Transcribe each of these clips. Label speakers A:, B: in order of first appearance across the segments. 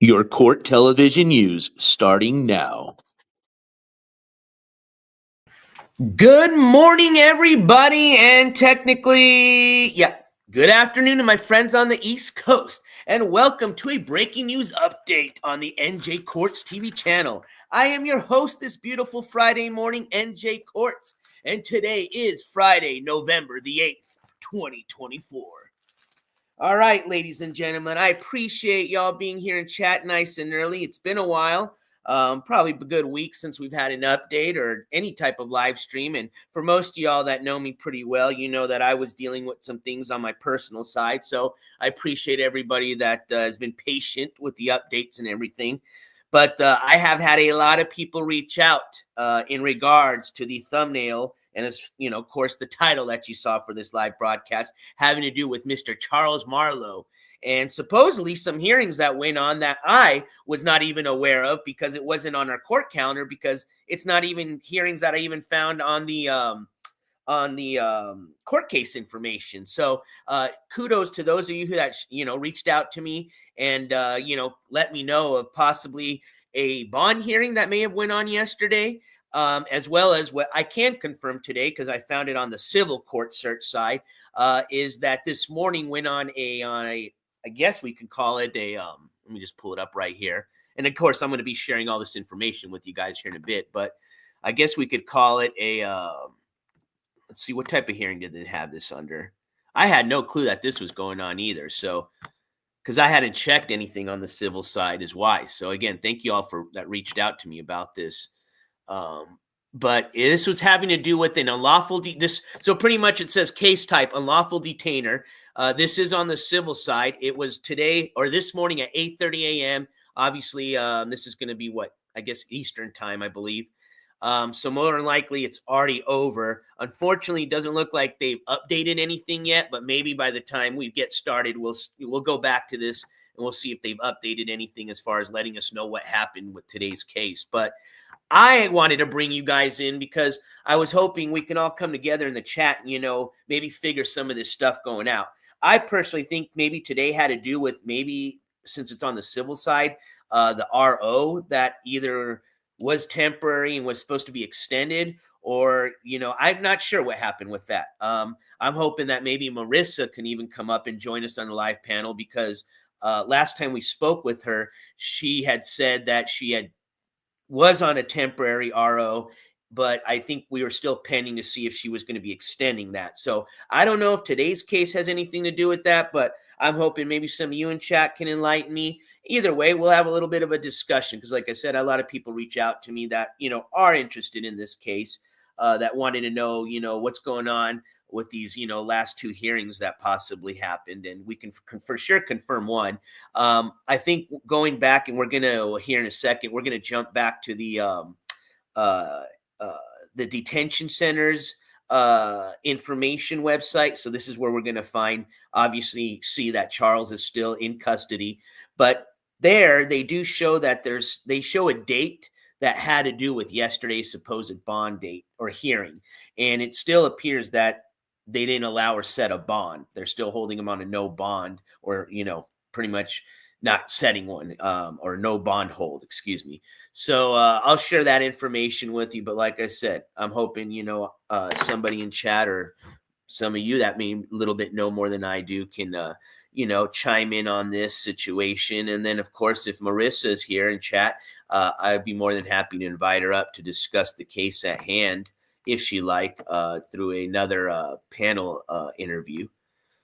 A: Your court television news starting now.
B: Good morning, everybody, and technically, good afternoon to my friends on the East Coast, and welcome to a breaking news update on the NJCourts TV channel. I am your host this beautiful Friday morning, NJCourts, and today is Friday, November the 8th, 2024. All right, ladies and gentlemen, I appreciate y'all being here in chat nice and early. It's been a while. Probably a good week since we've had an update or any type of live stream. And for most of y'all that know me pretty well, you know that I was dealing with some things on my personal side. So I appreciate everybody that has been patient with the updates and everything. But I have had a lot of people reach out in regards to the thumbnail and, it's, of course, the title that you saw for this live broadcast having to do with Mr. Charles Marlowe. And supposedly some hearings that went on that I was not even aware of because it wasn't on our court calendar, because it's not even hearings that I even found on the court case information. So kudos to those of you who that reached out to me and let me know of possibly a bond hearing that may have went on yesterday, as well as what I can confirm today, because I found it on the civil court search side, is that this morning went on a I guess we could call it a let me just pull it up right here. And of course, I'm going to be sharing all this information with you guys here in a bit, but I guess we could call it a let's see, what type of hearing did they have this under? I had no clue that this was going on either. So, because I hadn't checked anything on the civil side as why. So again, thank you all for that reached out to me about this. But this was having to do with an unlawful so pretty much it says case type unlawful detainer. This is on the civil side. It was today or this morning at 8:30 a.m. Obviously, this is going to be what I guess Eastern time, I believe. So more than likely it's already over. Unfortunately, it doesn't look like they've updated anything yet, but maybe by the time we get started, we'll go back to this and we'll see if they've updated anything as far as letting us know what happened with today's case. But I wanted to bring you guys in because I was hoping we can all come together in the chat and, maybe figure some of this stuff going out. I personally think maybe today had to do with maybe, since it's on the civil side, the RO that either was temporary and was supposed to be extended, or, I'm not sure what happened with that. I'm hoping that maybe Marissa can even come up and join us on the live panel, because last time we spoke with her, she had said that she was on a temporary RO, but I think we were still pending to see if she was going to be extending that. So I don't know if today's case has anything to do with that, but I'm hoping maybe some of you in chat can enlighten me. Either way, we'll have a little bit of a discussion, because like I said, a lot of people reach out to me that, are interested in this case, that wanted to know, what's going on with these, last two hearings that possibly happened. And we can for sure confirm one. I think going back, and we're going to, here in a second, we're going to jump back to the detention center's information website. So this is where we're going to obviously see that Charles is still in custody. But there they do show that they show a date that had to do with yesterday's supposed bond date or hearing. And it still appears that they didn't allow or set a bond. They're still holding him on a no bond, or, pretty much not setting one, or no bond hold, excuse me. So I'll share that information with you. But like I said, I'm hoping, somebody in chat or some of you that may a little bit know more than I do can, chime in on this situation. And then, of course, if Marissa is here in chat, I'd be more than happy to invite her up to discuss the case at hand, if she through another panel interview.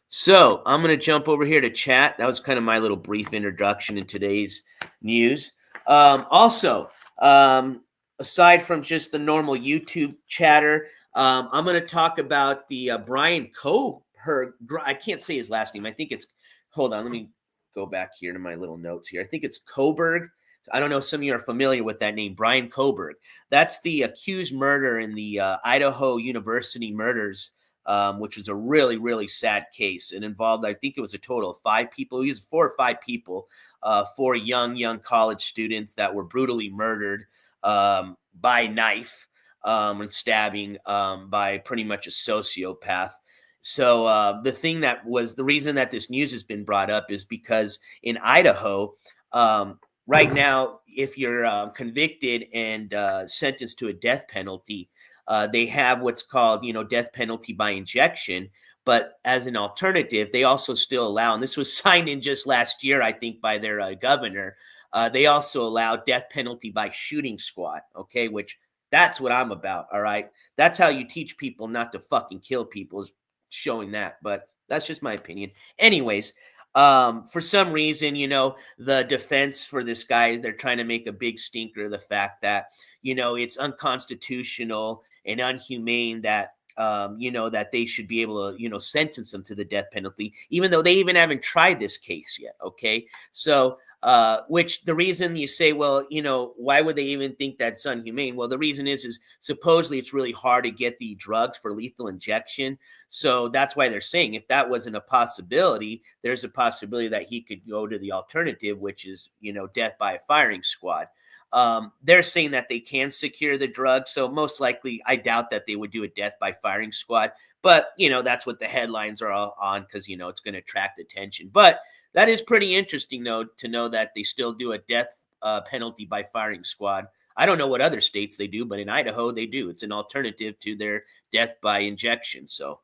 B: So I'm going to jump over here to chat. That was kind of my little brief introduction in today's news. Also, aside from just the normal YouTube chatter, I'm going to talk about the Brian Coburg. I can't say his last name. I think it's, hold on, let me go back here to my little notes here. I think it's Coburg. I don't know if some of you are familiar with that name, Brian Coburg. That's the accused murder in the Idaho University murders, which was a really, really sad case. It involved, I think it was a total of 5 people. It was 4 or 5 people, 4 young college students that were brutally murdered by knife and stabbing by pretty much a sociopath. So the reason that this news has been brought up is because in Idaho, right now, if you're convicted and sentenced to a death penalty, they have what's called, death penalty by injection. But as an alternative, they also still allow, and this was signed in just last year, I think, by their governor. They also allow death penalty by shooting squad. Okay, which that's what I'm about. All right, that's how you teach people not to fucking kill people, is showing that. But that's just my opinion. Anyways, for some reason, the defense for this guy, they're trying to make a big stinker of the fact that, it's unconstitutional and unhumane that, that they should be able to, sentence them to the death penalty, even though they even haven't tried this case yet. Okay. So, which the reason you say, well, why would they even think that's unhumane? Well, the reason is supposedly it's really hard to get the drugs for lethal injection. So that's why they're saying if that wasn't a possibility, there's a possibility that he could go to the alternative, which is, death by a firing squad. They're saying that they can secure the drug. So most likely, I doubt that they would do a death by firing squad. But, that's what the headlines are all on because, it's going to attract attention. But that is pretty interesting, though, to know that they still do a death penalty by firing squad. I don't know what other states they do, but in Idaho, they do. It's an alternative to their death by injection. So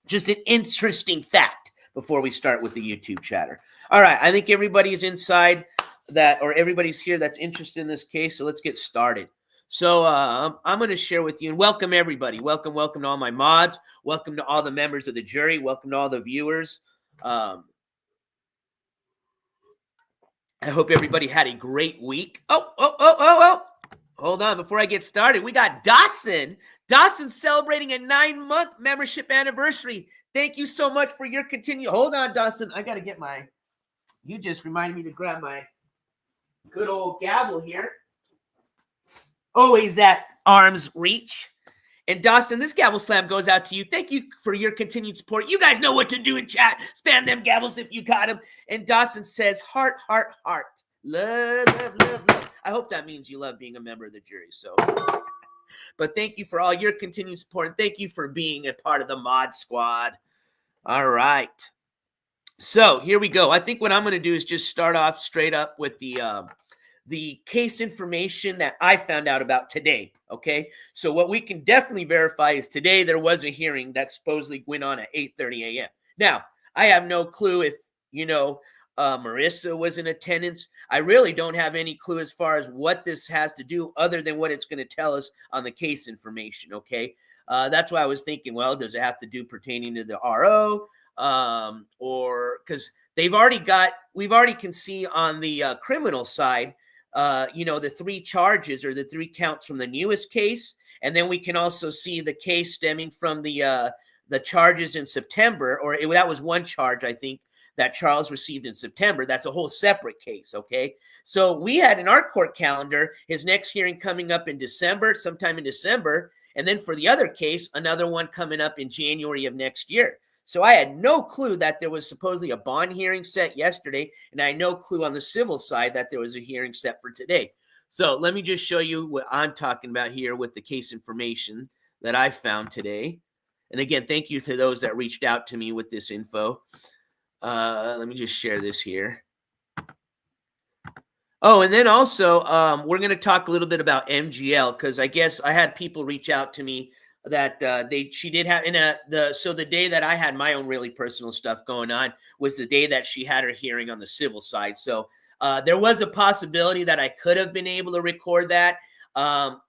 B: just an interesting fact before we start with the YouTube chatter. All right. I think everybody's inside that, or everybody's here that's interested in this case. So let's get started. So I'm going to share with you and welcome everybody. Welcome to all my mods. Welcome to all the members of the jury. Welcome to all the viewers. I hope everybody had a great week. Oh. Hold on. Before I get started, we got Dawson. Dawson's celebrating a 9-month membership anniversary. Thank you so much for your continued. Hold on, Dawson. I got to get you just reminded me to grab my good old gavel here. Always at arm's reach. And Dawson, this gavel slam goes out to you. Thank you for your continued support. You guys know what to do in chat. Spam them gavels if you got them. And Dawson says, heart, heart, heart. Love. I hope that means you love being a member of the jury. So, but thank you for all your continued support. And thank you for being a part of the mod squad. All right. So here we go. I think what I'm going to do is just start off straight up with the case information that I found out about today. Okay. So what we can definitely verify is today there was a hearing that supposedly went on at 8:30 a.m. Now, I have no clue if, Marissa was in attendance. I really don't have any clue as far as what this has to do other than what it's going to tell us on the case information. Okay. That's why I was thinking, well, does it have to do pertaining to the RO? Or because we've already can see on the criminal side, the 3 charges or the 3 counts from the newest case. And then we can also see the case stemming from the charges in September, that was one charge, I think, that Charles received in September. That's a whole separate case. Okay. So we had in our court calendar, his next hearing coming up in December, sometime in December. And then for the other case, another one coming up in January of next year. So I had no clue that there was supposedly a bond hearing set yesterday, and I had no clue on the civil side that there was a hearing set for today. So let me just show you what I'm talking about here with the case information that I found today. And again, thank you to those that reached out to me with this info. Let me just share this here. Oh, and then also we're going to talk a little bit about MGL because I guess I had people reach out to me that she did have the day that I had my own really personal stuff going on was the day that she had her hearing on the civil side. So there was a possibility that I could have been able to record that. I'm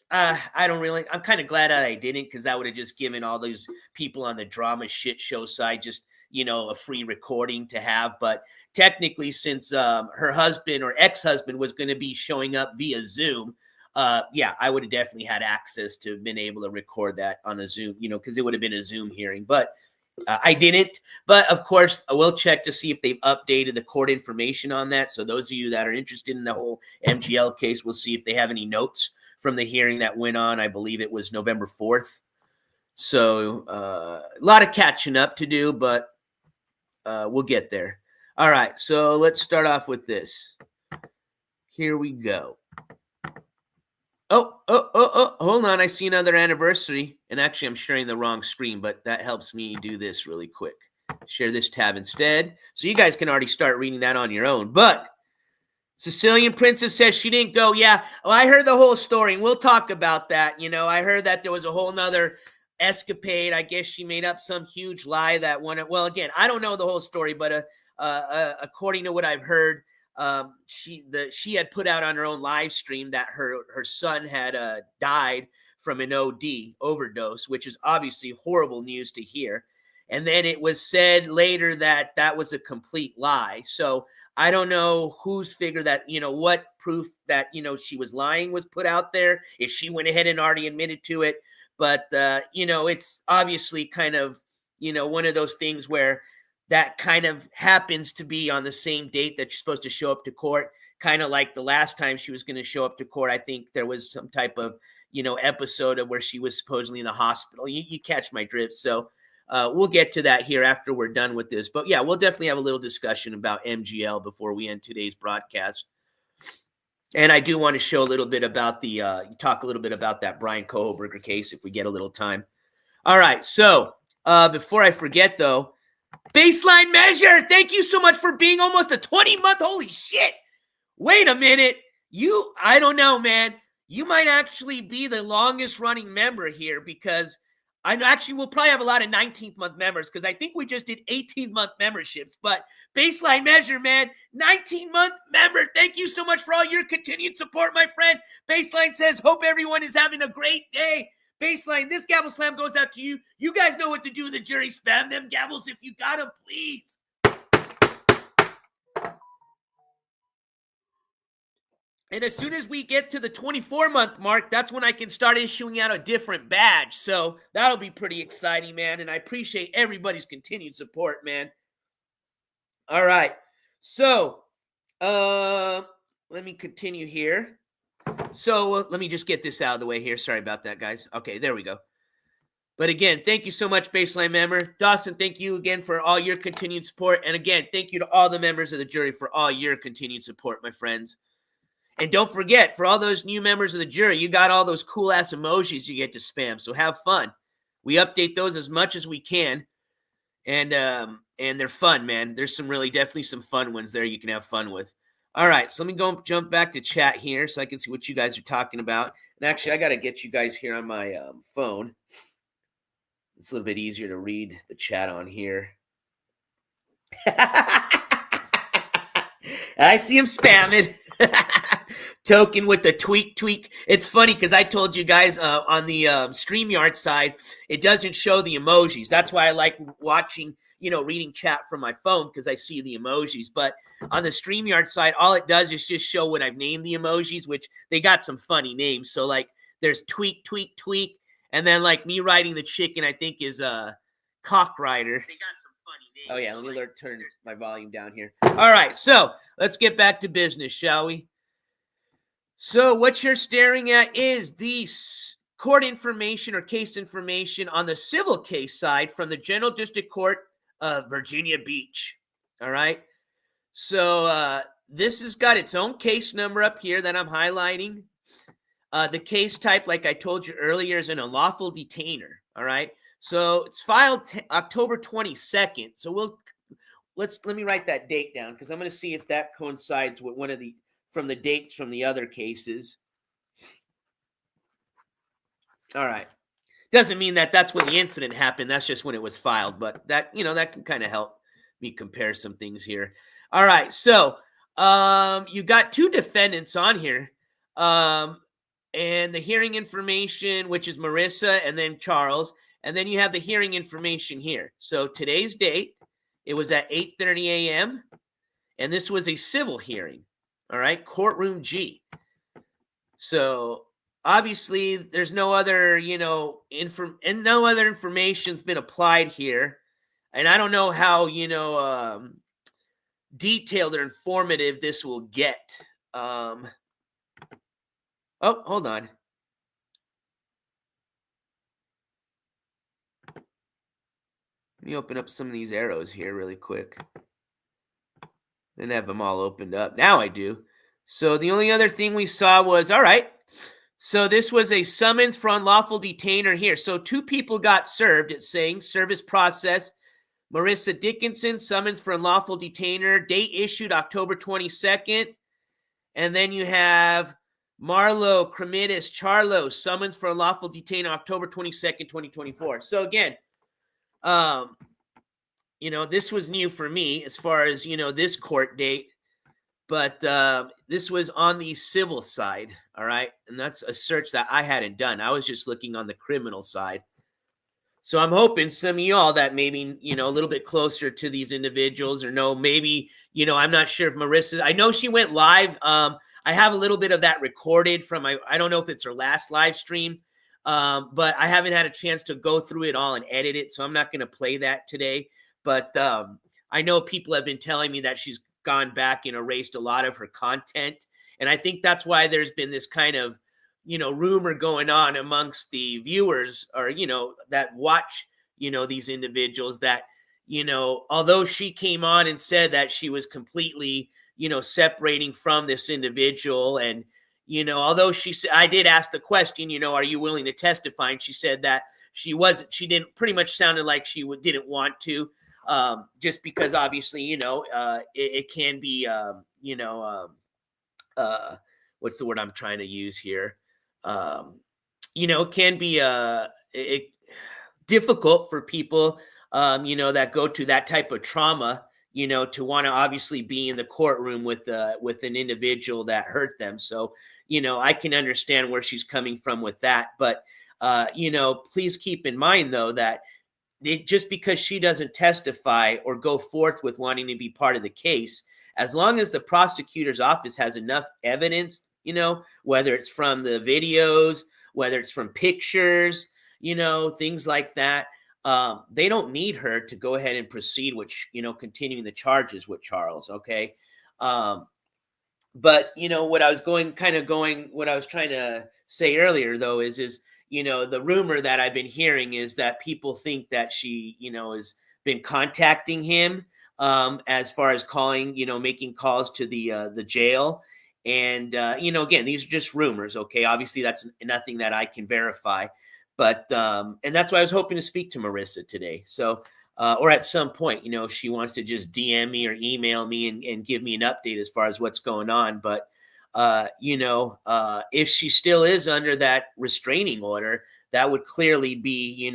B: kind of glad that I didn't because that would have just given all those people on the drama shit show side just, a free recording to have. But technically, since her husband or ex-husband was going to be showing up via Zoom, I would have definitely had access to been able to record that on a Zoom, because it would have been a Zoom hearing, but I didn't. But of course, I will check to see if they've updated the court information on that. So those of you that are interested in the whole MGL case, we'll see if they have any notes from the hearing that went on. I believe it was November 4th. So a lot of catching up to do, but we'll get there. All right. So let's start off with this. Here we go. Oh, hold on. I see another anniversary. And actually, I'm sharing the wrong screen, but that helps me do this really quick. Share this tab instead. So you guys can already start reading that on your own. But Sicilian Princess says she didn't go. Yeah, well, I heard the whole story, and we'll talk about that. I heard that there was a whole nother escapade. I guess she made up some huge lie that one. Well, again, I don't know the whole story, but according to what I've heard, she had put out on her own live stream that her son had died from an overdose, which is obviously horrible news to hear. And then it was said later that that was a complete lie. So I don't know whose figure that, what proof that, she was lying was put out there, if she went ahead and already admitted to it. But, it's obviously kind of, one of those things where that kind of happens to be on the same date that you're supposed to show up to court. Kind of like the last time she was going to show up to court. I think there was some type of, episode of where she was supposedly in the hospital. You catch my drift. So we'll get to that here after we're done with this. But yeah, we'll definitely have a little discussion about MGL before we end today's broadcast. And I do want to show a little bit about talk a little bit about that Brian Kohlberger case if we get a little time. All right. So before I forget, though, Baseline Measure, thank you so much for being almost a 20-month. Holy shit. Wait a minute. I don't know, man. You might actually be the longest running member here because we'll probably have a lot of 19th month members because I think we just did 18-month memberships. But Baseline Measure, man, 19-month member. Thank you so much for all your continued support, my friend. Baseline says, hope everyone is having a great day. Baseline, this gavel slam goes out to you. You guys know what to do in the jury. Spam them gavels if you got them, please. And as soon as we get to the 24-month mark, that's when I can start issuing out a different badge. So that'll be pretty exciting, man. And I appreciate everybody's continued support, man. All right. So let me continue here. So let me just get this out of the way here. Sorry about that, guys. Okay, there we go. But again, thank you so much, Baseline member. Dawson, thank you again for all your continued support. And again, thank you to all the members of the jury for all your continued support, my friends. And don't forget, for all those new members of the jury, you got all those cool-ass emojis you get to spam. So have fun. We update those as much as we can. And they're fun, man. There's definitely some fun ones there you can have fun with. All right, so let me jump back to chat here so I can see what you guys are talking about. And actually, I got to get you guys here on my phone. It's a little bit easier to read the chat on here. I see him spamming. Token with the tweak. It's funny because I told you guys on the StreamYard side, it doesn't show the emojis. That's why I like watching, reading chat from my phone because I see the emojis. But on the StreamYard side, all it does is just show what I've named the emojis, which they got some funny names. So like there's tweak. And then like me riding the chicken, I think is Cock Rider. They got some funny names. Oh yeah, let me turn my volume down here. All right, so let's get back to business, shall we? So what you're staring at is the court information or case information on the civil case side from the General District Court of Virginia Beach. All right. So this has got its own case number up here that I'm highlighting. The case type, like I told you earlier, is an unlawful detainer. All right. So it's filed October 22nd. So let me write that date down because I'm going to see if that coincides with one of the from the dates from the other cases. All right. Doesn't mean that that's when the incident happened. That's just when it was filed. But that, that can kind of help me compare some things here. All right. So you got two defendants on here. And the hearing information, which is Marissa and then Charles. And then you have the hearing information here. So today's date, it was at 8:30 a.m. And this was a civil hearing. All right, courtroom G. So obviously, there's no other, no other information's been applied here, and I don't know how, detailed or informative this will get. Oh, hold on. Let me open up some of these arrows here really quick. Didn't have them all opened up. Now I do. So the only other thing we saw was, all right, so this was a summons for unlawful detainer here. So two people got served. It's saying service process. Marissa Dickinson, summons for unlawful detainer. Date issued October 22nd. And then you have Marlowe, Cremitis, Charlo, summons for unlawful detainer October 22nd, 2024. So again, this was new for me as far as, this court date. But this was on the civil side, all right? And that's a search that I hadn't done. I was just looking on the criminal side. So I'm hoping some of y'all that maybe, a little bit closer to these individuals or know, maybe, I'm not sure if Marissa, I know she went live. I have a little bit of that recorded from I don't know if it's her last live stream, but I haven't had a chance to go through it all and edit it. So I'm not going to play that today. But I know people have been telling me that she's gone back and erased a lot of her content. And I think that's why there's been this kind of, rumor going on amongst the viewers or, that watch, these individuals that, although she came on and said that she was completely, separating from this individual. And, although I did ask the question, are you willing to testify? And she said that she didn't, pretty much sounded like she didn't want to. Just because obviously, it can be, what's the word I'm trying to use here? It can be difficult for people, that go to that type of trauma, to want to obviously be in the courtroom with an individual that hurt them. So, I can understand where she's coming from with that. But, please keep in mind, though, that just because she doesn't testify or go forth with wanting to be part of the case, as long as the prosecutor's office has enough evidence, whether it's from the videos, whether it's from pictures, things like that, they don't need her to go ahead and proceed with, continuing the charges with Charles. Okay. But what I was trying to say earlier, though, is the rumor that I've been hearing is that people think that she, has been contacting him, as far as calling, making calls to the jail. And, again, these are just rumors. Okay. Obviously that's nothing that I can verify, but, and that's why I was hoping to speak to Marissa today. So, or at some point, if she wants to just DM me or email me and give me an update as far as what's going on. But, if she still is under that restraining order, that would clearly be,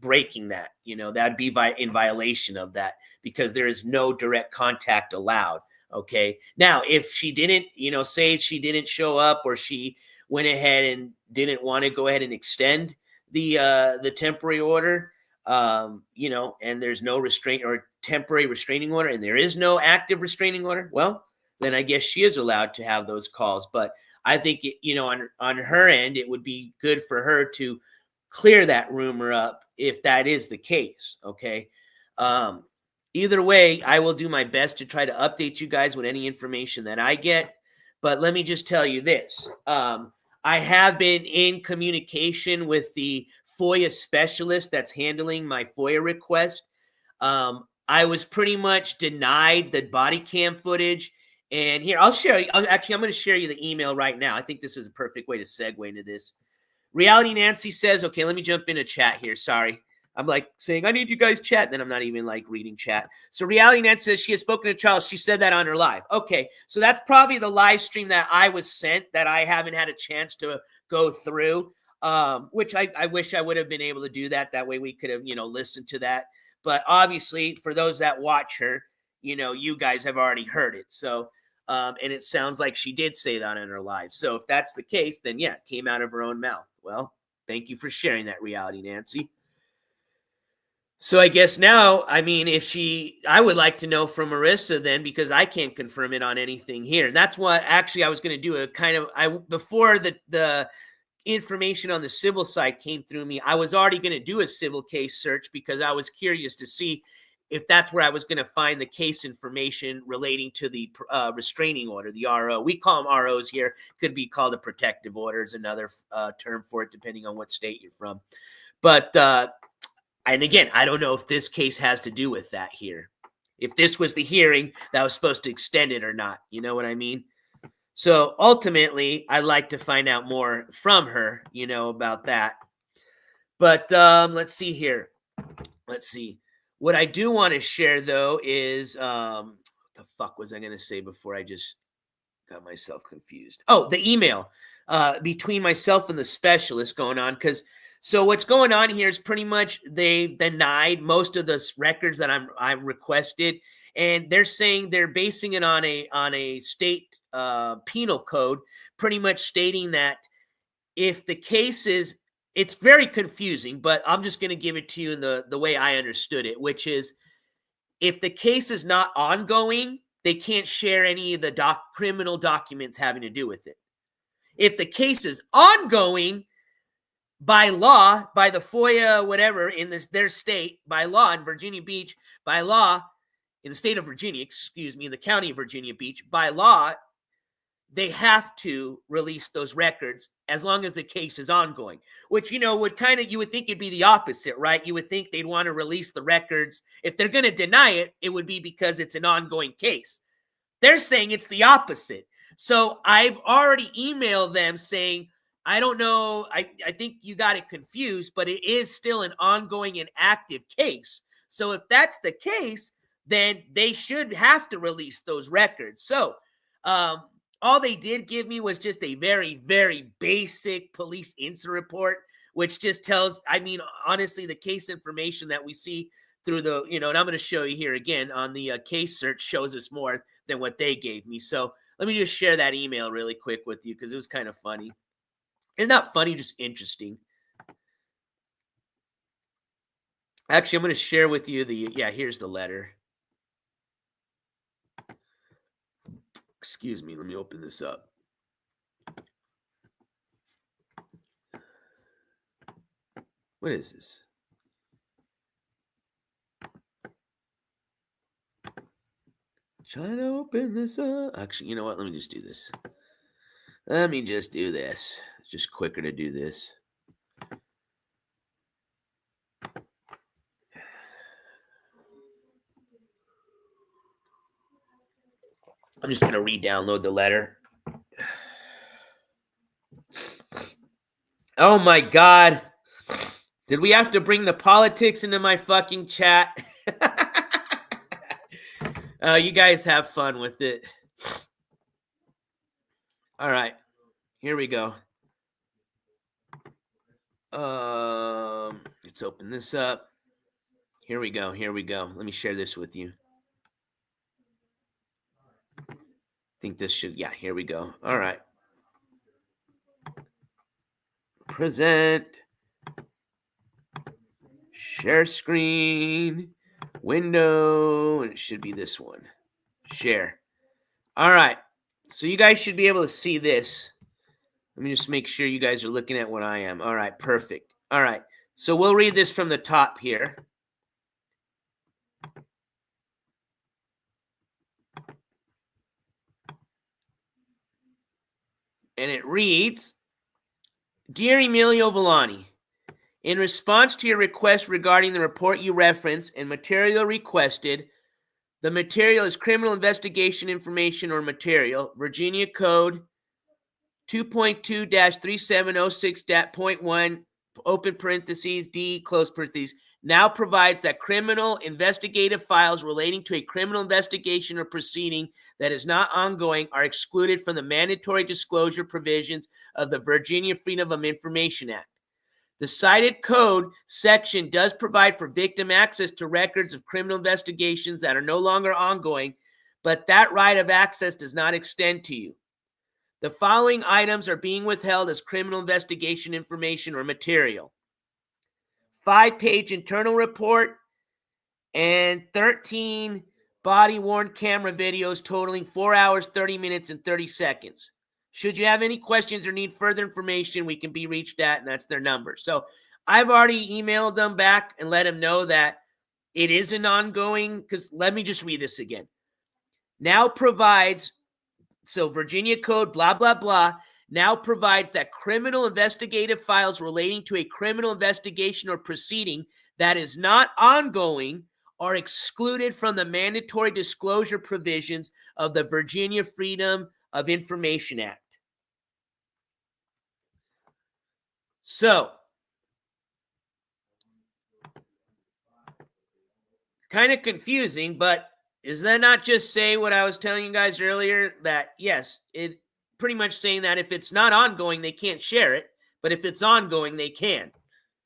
B: breaking that, that'd be in violation of that, because there is no direct contact allowed. Okay. Now, if she didn't, say she didn't show up, or she went ahead and didn't want to go ahead and extend the temporary order, and there's no restraint or temporary restraining order, and there is no active restraining order, well, then I guess she is allowed to have those calls. But I think, on her end, it would be good for her to clear that rumor up if that is the case. Okay. Either way, I will do my best to try to update you guys with any information that I get. But let me just tell you this. I have been in communication with the FOIA specialist that's handling my FOIA request. I was pretty much denied the body cam footage. And here, I'll share. I'm going to share you the email right now. I think this is a perfect way to segue into this. Reality Nancy says, okay, let me jump into chat here. Sorry. I'm like saying, I need you guys chat. Then I'm not even like reading chat. So Reality Nancy says she has spoken to Charles. She said that on her live. Okay. So that's probably the live stream that I was sent that I haven't had a chance to go through, which I wish I would have been able to do that. That way we could have, listened to that. But obviously for those that watch her, you guys have already heard it. So, and it sounds like she did say that in her live. So if that's the case, then yeah, it came out of her own mouth. Well, thank you for sharing that, Reality Nancy. So I guess now, I mean, I would like to know from Marissa then, because I can't confirm it on anything here. That's what actually I was going to do before the information on the civil side came through me, I was already going to do a civil case search because I was curious to see if that's where I was going to find the case information relating to the restraining order, the RO. We call them ROs here. Could be called a protective order is another term for it, depending on what state you're from. But, and again, I don't know if this case has to do with that here. If this was the hearing that was supposed to extend it or not. You know what I mean? So ultimately, I'd like to find out more from her, about that. But let's see here. Let's see. What I do want to share, though, is what the fuck was I going to say before I just Got myself confused. Oh, the email between myself and the specialist going on. So what's going on here is pretty much they denied most of the records that I requested, and they're saying they're basing it on a state penal code, pretty much stating that if the case is, it's very confusing, but I'm just going to give it to you in the way I understood it, which is if the case is not ongoing, they can't share any of the criminal documents having to do with it. If the case is ongoing, by law, by the FOIA, whatever, in their state, by law in Virginia Beach, by law in the state of Virginia, excuse me, in the county of Virginia Beach, by law, they have to release those records as long as the case is ongoing, which, would kind of, you would think it'd be the opposite, right? You would think they'd want to release the records. If they're going to deny it, it would be because it's an ongoing case. They're saying it's the opposite. So I've already emailed them saying, I don't know, I think you got it confused, but it is still an ongoing and active case. So if that's the case, then they should have to release those records. So all they did give me was just a very, very basic police incident report, which just tells, honestly, the case information that we see through the, and I'm going to show you here again on the case search shows us more than what they gave me. So let me just share that email really quick with you because it was kind of funny. It's not funny, just interesting. Actually, I'm going to share with you here's the letter. Excuse me, let me open this up. What is this? Trying to open this up. Actually, you know what? Let me just do this. It's just quicker to do this. I'm just going to re-download the letter. Oh my God. Did we have to bring the politics into my fucking chat? You guys have fun with it. All right. Here we go. Let's open this up. Here we go. Let me share this with you. I think this should, here we go. All right. Present. Share screen. Window. And it should be this one. Share. All right. So you guys should be able to see this. Let me just make sure you guys are looking at what I am. All right. Perfect. All right. So we'll read this from the top here. And it reads, Dear Emilio Villani, in response to your request regarding the report you reference and material requested, the material is criminal investigation information or material, Virginia Code 2.2-3706.1, open parentheses, D, close parentheses, now provides that criminal investigative files relating to a criminal investigation or proceeding that is not ongoing are excluded from the mandatory disclosure provisions of the Virginia Freedom of Information Act. The cited code section does provide for victim access to records of criminal investigations that are no longer ongoing, but that right of access does not extend to you. The following items are being withheld as criminal investigation information or material: 5-page internal report and 13 body-worn camera videos totaling 4 hours, 30 minutes, and 30 seconds. Should you have any questions or need further information, we can be reached at, and that's their number. So I've already emailed them back and let them know that it is an ongoing, because let me just read this again. Now provides, so Virginia Code, blah, blah, blah, now provides that criminal investigative files relating to a criminal investigation or proceeding that is not ongoing are excluded from the mandatory disclosure provisions of the Virginia Freedom of Information Act. So, kind of confusing, but Is that not just say what I was telling you guys earlier? That yes, it pretty much saying that if it's not ongoing, they can't share it. But if it's ongoing, they can.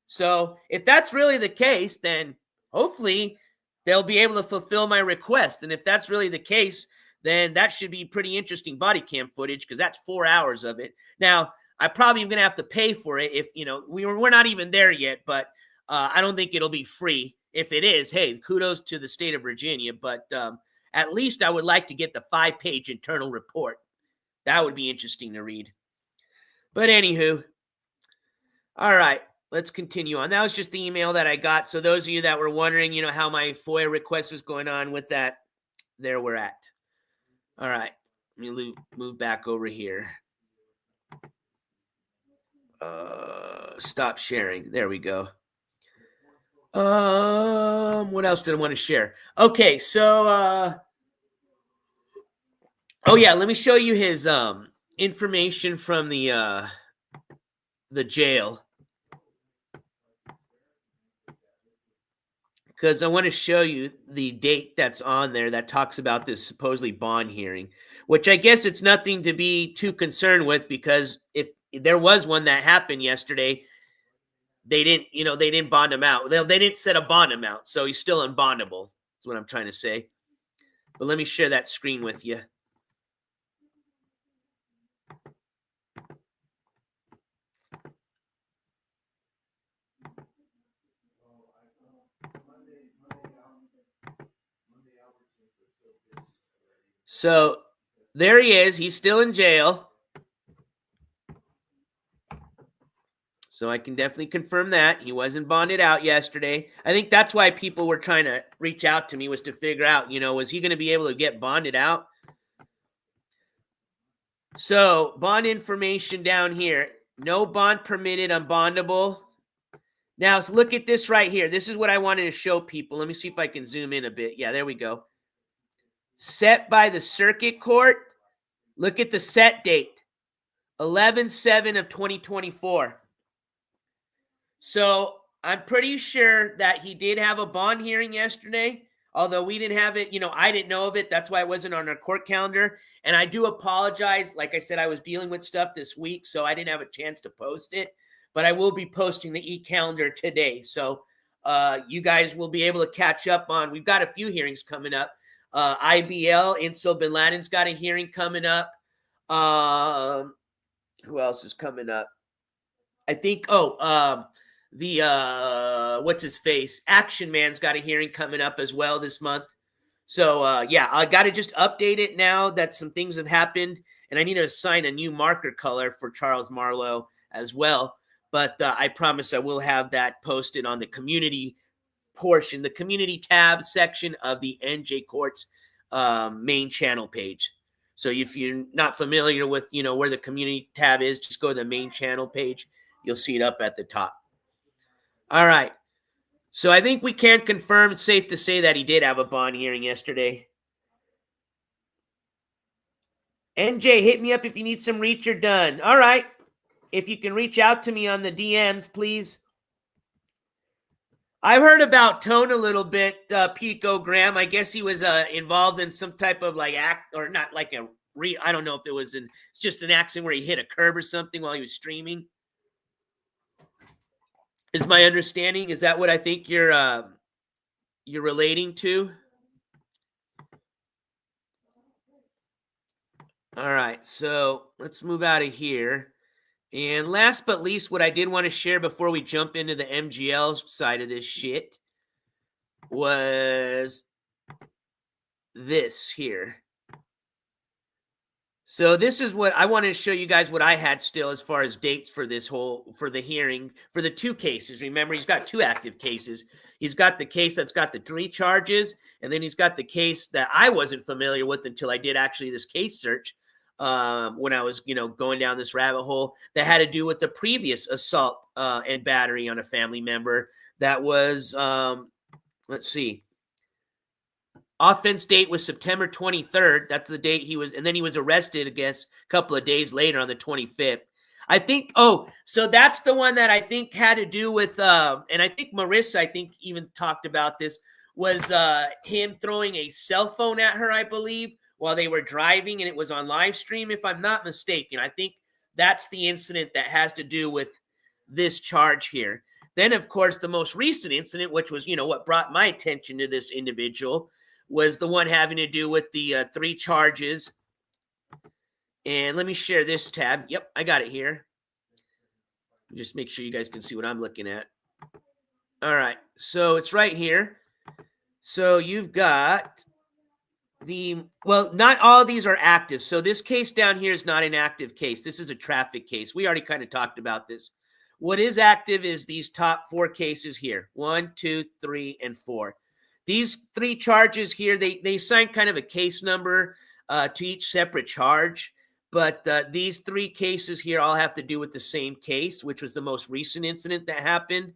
B: So if that's really the case, then hopefully they'll be able to fulfill my request. And if that's really the case, then that should be pretty interesting body cam footage because that's 4 hours of it. Now, I probably am going to have to pay for it if, we're not even there yet, but I don't think it'll be free. If it is, hey, kudos to the state of Virginia. But at least I would like to get the 5-page internal report. That would be interesting to read. But anywho, all right. Let's continue on. That was just the email that I got. So those of you that were wondering, how my FOIA request was going on with that, there we're at. All right. Let me move back over here. Stop sharing. There we go. What else did I want to share? Okay, so oh yeah, let me show you his information from the jail. Because I want to show you the date that's on there that talks about this supposedly bond hearing, which I guess it's nothing to be too concerned with because if there was one that happened yesterday, they didn't bond him out. They didn't set a bond amount, so he's still unbondable. That's what I'm trying to say. But let me share that screen with you. So there he is. He's still in jail. So I can definitely confirm that. He wasn't bonded out yesterday. I think that's why people were trying to reach out to me, was to figure out, was he going to be able to get bonded out? So bond information down here. No bond permitted, unbondable. Now look at this right here. This is what I wanted to show people. Let me see if I can zoom in a bit. Yeah, there we go. Set by the circuit court. Look at the set date. 11/7 of 2024. So I'm pretty sure that he did have a bond hearing yesterday, although we didn't have it. I didn't know of it. That's why it wasn't on our court calendar. And I do apologize. Like I said, I was dealing with stuff this week, so I didn't have a chance to post it. But I will be posting the e-calendar today. So you guys will be able to catch up on. We've got a few hearings coming up. IBL, Insil Bin Laden's got a hearing coming up. Who else is coming up? I think, what's his face? Action Man's got a hearing coming up as well this month. So, yeah, I got to just update it now that some things have happened. And I need to assign a new marker color for Charles Marlowe as well. But I promise I will have that posted on the community portion, the community tab section of the NJCourts main channel page. So if you're not familiar with, where the community tab is, just go to the main channel page. You'll see it up at the top. All right. So I think we can confirm, it's safe to say that he did have a bond hearing yesterday. NJ, hit me up if you need some reach or done. All right. If you can reach out to me on the DMs, please. I've heard about Tone a little bit, Pico Graham. I guess he was involved in some type of act, or not like I don't know if it was it's just an accident where he hit a curb or something while he was streaming. Is my understanding. Is that what I think you're relating to? All right, so let's move out of here. And last but least, what I did want to share before we jump into the MGL side of this shit was this here. So this is what I wanted to show you guys, what I had still as far as dates for the hearing for the 2 cases. Remember, he's got 2 active cases. He's got the case that's got the 3 charges, and then he's got the case that I wasn't familiar with until I did actually this case search when I was, going down this rabbit hole that had to do with the previous assault and battery on a family member. That was, let's see. Offense date was September 23rd. That's the date he was, and then he was arrested, I guess, a couple of days later on the 25th. I think, so that's the one that I think had to do with, and I think Marissa, even talked about this, was him throwing a cell phone at her, I believe, while they were driving, and it was on live stream, if I'm not mistaken. I think that's the incident that has to do with this charge here. Then, of course, the most recent incident, which was, what brought my attention to this individual, was the one having to do with the 3 charges. And let me share this tab. Yep, I got it here. Just make sure you guys can see what I'm looking at. All right, so it's right here. So you've got not all of these are active. So this case down here is not an active case. This is a traffic case. We already kind of talked about this. What is active is these top 4 cases here. 1, 2, 3, and 4. These 3 charges here, they assign kind of a case number to each separate charge. But these 3 cases here all have to do with the same case, which was the most recent incident that happened.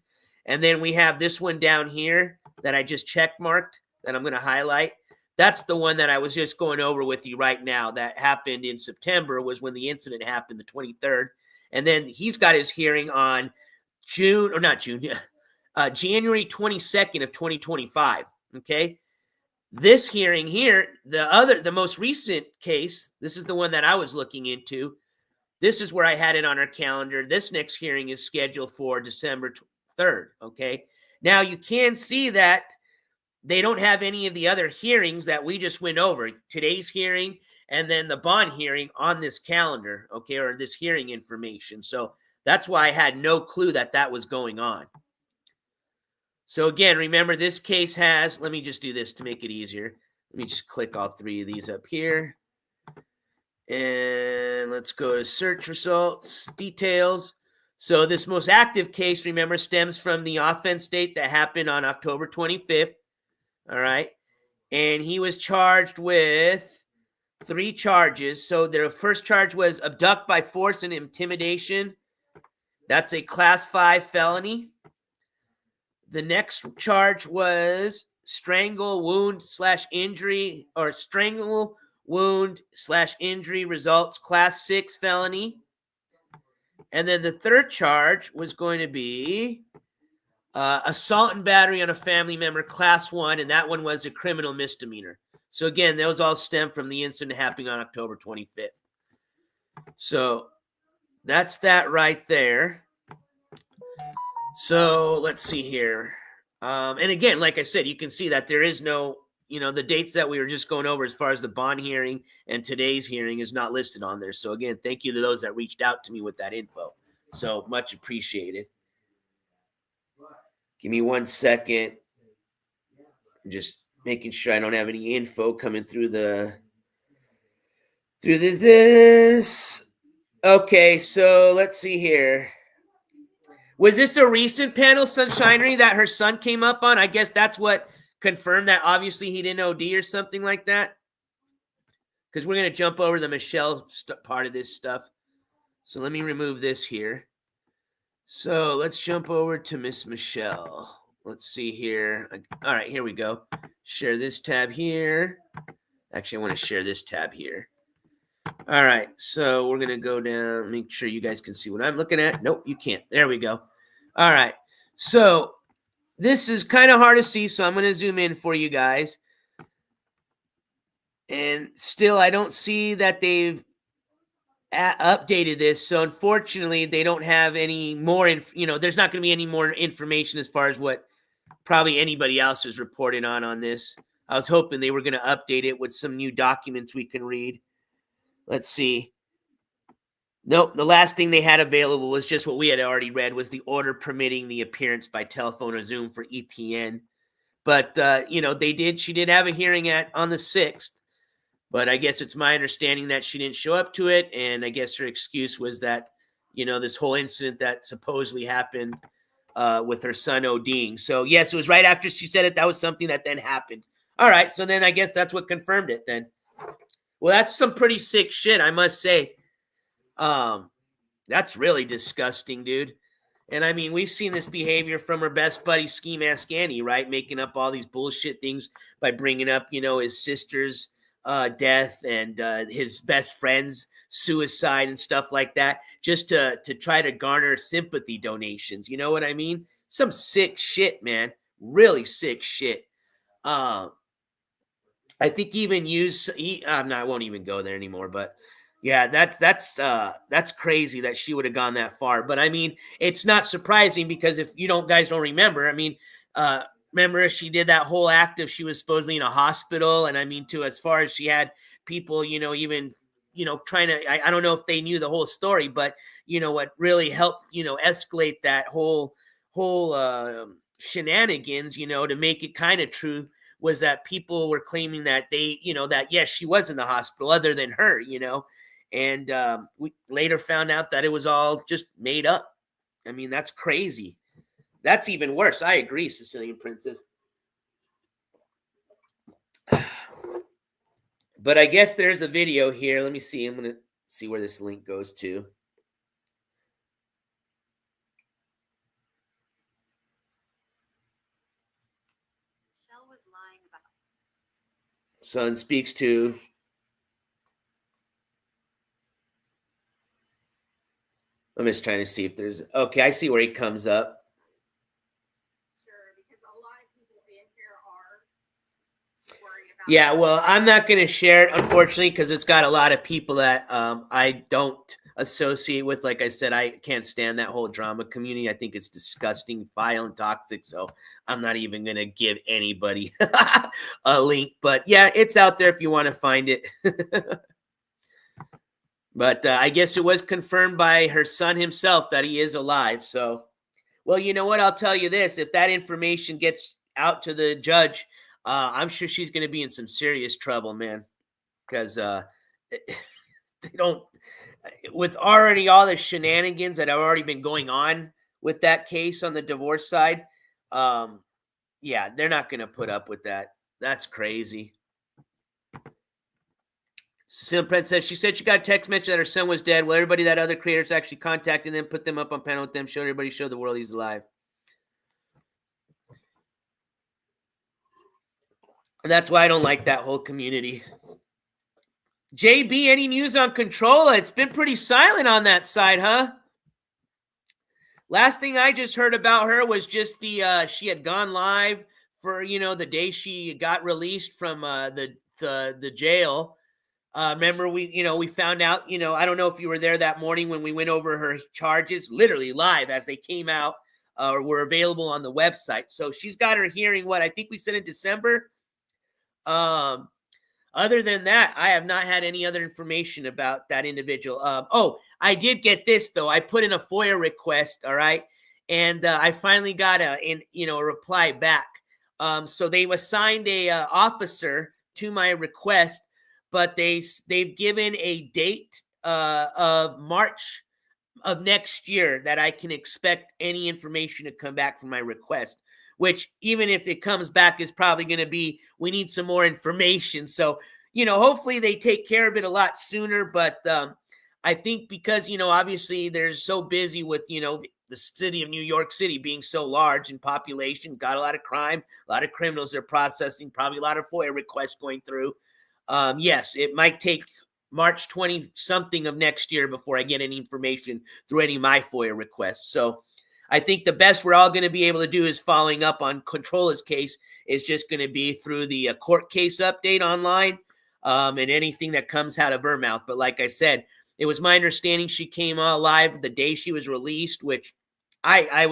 B: And then we have this one down here that I just check marked that I'm going to highlight. That's the one that I was just going over with you right now that happened in September, was when the incident happened, the 23rd. And then he's got his hearing on January 22nd of 2025. Okay. This hearing here, the most recent case, this is the one that I was looking into. This is where I had it on our calendar. This next hearing is scheduled for December 3rd. Okay. Now you can see that they don't have any of the other hearings that we just went over. Today's hearing and then the bond hearing on this calendar, okay, or this hearing information. So that's why I had no clue that that was going on. So again, remember this case has, let me just do this to make it easier. Let me just click all 3 of these up here. And let's go to search results, details. So this most active case, remember, stems from the offense date that happened on October 25th. All right. And he was charged with 3 charges. So their first charge was abduct by force and intimidation. That's a class 5 felony. The next charge was strangle, wound / injury, or strangle, wound / injury results class 6 felony. And then the third charge was going to be assault and battery on a family member, class 1, and that one was a criminal misdemeanor. So again, those all stem from the incident happening on October 25th. So that's that right there. So let's see here. And again, like I said, you can see that there is no, the dates that we were just going over as far as the bond hearing and today's hearing is not listed on there. So again, thank you to those that reached out to me with that info. So much appreciated. Give me 1 second. I'm just making sure I don't have any info coming through this. Okay, so let's see here. Was this a recent panel, Sunshinery, that her son came up on? I guess that's what confirmed that obviously he didn't OD or something like that. Because we're going to jump over the Michelle part of this stuff. So let me remove this here. So let's jump over to Miss Michelle. Let's see here. All right, here we go. Share this tab here. Actually, I want to share this tab here. All right, so we're going to go down. Make sure you guys can see what I'm looking at. Nope, you can't. There we go. All right, so this is kind of hard to see, so I'm going to zoom in for you guys. And still, I don't see that they've updated this. So unfortunately, they don't have any more, there's not going to be any more information as far as what probably anybody else is reporting on this. I was hoping they were going to update it with some new documents we can read. Let's see. Nope, the last thing they had available was just what we had already read, was the order permitting the appearance by telephone or Zoom for ETN. But, she did have a hearing on the 6th. But I guess it's my understanding that she didn't show up to it. And I guess her excuse was that, this whole incident that supposedly happened with her son ODing. So, yes, it was right after she said it. That was something that then happened. All right. So then I guess that's what confirmed it then. Well, that's some pretty sick shit, I must say. That's really disgusting, dude. And I mean, we've seen this behavior from her best buddy, Ski Mask Annie, right? Making up all these bullshit things by bringing up, his sister's death and his best friend's suicide and stuff like that, just to try to garner sympathy donations. You know what I mean? Some sick shit, man. Really sick shit. I think even I won't even go there anymore, but yeah, that's crazy that she would have gone that far. But I mean, it's not surprising because if you guys don't remember, I mean, remember she did that whole act of she was supposedly in a hospital, and I mean, to as far as she had people, even trying to, I don't know if they knew the whole story, but what really helped, escalate that whole shenanigans, to make it kind of true was that people were claiming that that yes, she was in the hospital other than her, and we later found out that it was all just made up. I mean, that's crazy. That's even worse. I agree, Sicilian Princess. But I guess there's a video here. Let me see. I'm going to see where this link goes to. Son speaks to. I'm just trying to see if there's. Okay, I see where he comes up. Yeah, well, I'm not going to share it, unfortunately, because it's got a lot of people that I don't associate with. Like I said, I can't stand that whole drama community. I think it's disgusting, vile, and toxic. So I'm not even going to give anybody a link. But yeah, it's out there if you want to find it. But I guess it was confirmed by her son himself that he is alive. So, well, you know what? I'll tell you this. If that information gets out to the judge, I'm sure she's going to be in some serious trouble, man. Because they don't, with already all the shenanigans that have already been going on with that case on the divorce side, yeah, they're not going to put up with that. That's crazy. Simpred says she said she got a text message that her son was dead. Well, everybody that other creators actually contacted them, put them up on panel with them, showed everybody, showed the world he's alive. And that's why I don't like that whole community. JB, any news on Controlla? It's been pretty silent on that side, huh? Last thing I just heard about her was just she had gone live for the day she got released from the jail. Remember we found out, I don't know if you were there that morning when we went over her charges, literally live as they came out or were available on the website. So she's got her hearing, what I think we said in December. Other than that, I have not had any other information about that individual. Oh, I did get this though. I put in a FOIA request, all right, and I finally got a reply back. So they assigned a officer to my request, but they've given a date of March of next year that I can expect any information to come back from my request, which even if it comes back is probably going to be, we need some more information. So, hopefully they take care of it a lot sooner. But I think because, obviously they're so busy with, the city of New York City being so large in population, got a lot of crime, a lot of criminals they're processing, probably a lot of FOIA requests going through. Yes, it might take March 20 something of next year before I get any information through any of my FOIA requests. So I think the best we're all going to be able to do is following up on Controlla's case is just going to be through the court case update online and anything that comes out of her mouth. But like I said, it was my understanding she came alive the day she was released, which I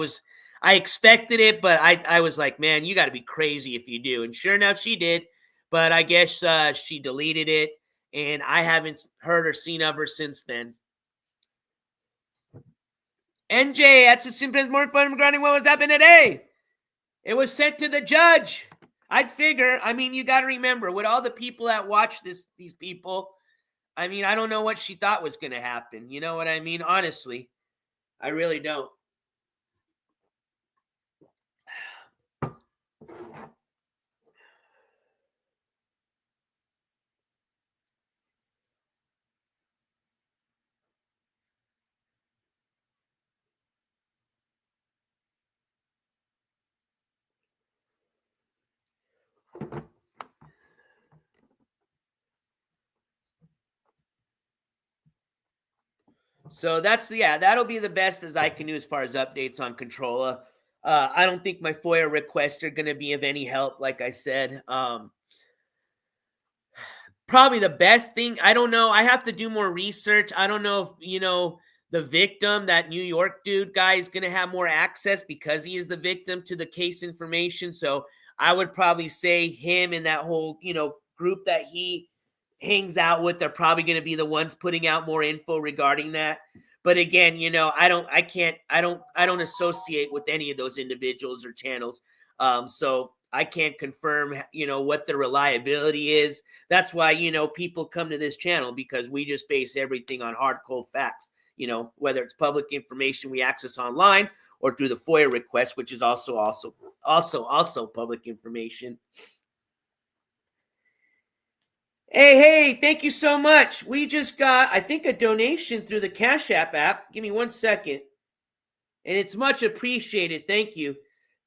B: expected it, but I was like, man, you got to be crazy if you do. And sure enough, she did. But I guess she deleted it. And I haven't heard or seen of her since then. NJ, that's a simple more fun regarding what was happening today. It was sent to the judge. I'd figure, I mean, you got to remember, with all the people that watch these people, I mean, I don't know what she thought was going to happen. You know what I mean? Honestly, I really don't. So that'll be the best as I can do as far as updates on Controlla. I don't think my FOIA requests are going to be of any help. Like I said, probably the best thing, I don't know. I have to do more research. I don't know if, the victim, that New York dude guy, is going to have more access because he is the victim to the case information. So I would probably say him and that whole, group that he hangs out with are probably going to be the ones putting out more info regarding that. But again, I don't associate with any of those individuals or channels. So I can't confirm, what the reliability is. That's why, people come to this channel, because we just base everything on hard, cold facts, whether it's public information we access online or through the FOIA request, which is also public information. Hey, thank you so much. We just got, I think, a donation through the Cashapp app. Give me 1 second. And it's much appreciated. Thank you.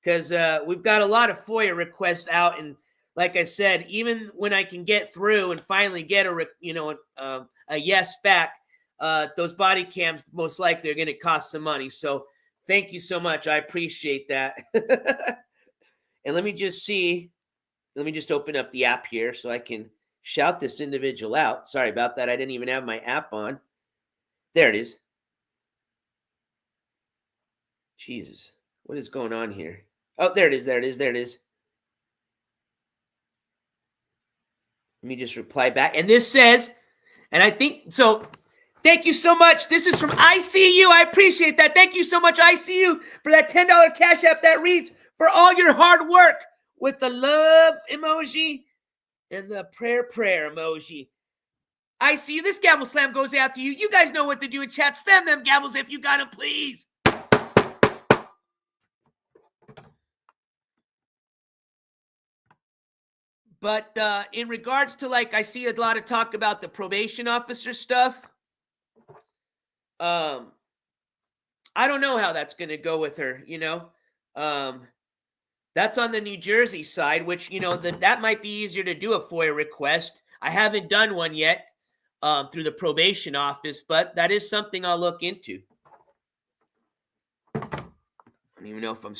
B: Because we've got a lot of FOIA requests out. And like I said, even when I can get through and finally get a yes back, those body cams most likely are going to cost some money. So thank you so much. I appreciate that. And let me just see. Let me just open up the app here so I can shout this individual out. Sorry about that. I didn't even have my app on. There it is. Jesus. What is going on here? Oh, there it is. Let me just reply back. And this says, and I think, so thank you so much. This is from ICU. I appreciate that. Thank you so much, ICU, for that $10 Cash App that reads, for all your hard work, with the love emoji and the prayer emoji. ICU, this gavel slam goes out to you. You guys know what to do in chat. Spam them gavels if you got them, please. But in regards to, I see a lot of talk about the probation officer stuff. I don't know how that's going to go with her, That's on the New Jersey side, which, that might be easier to do a FOIA request. I haven't done one yet through the probation office, but that is something I'll look into. I don't even know if I'm...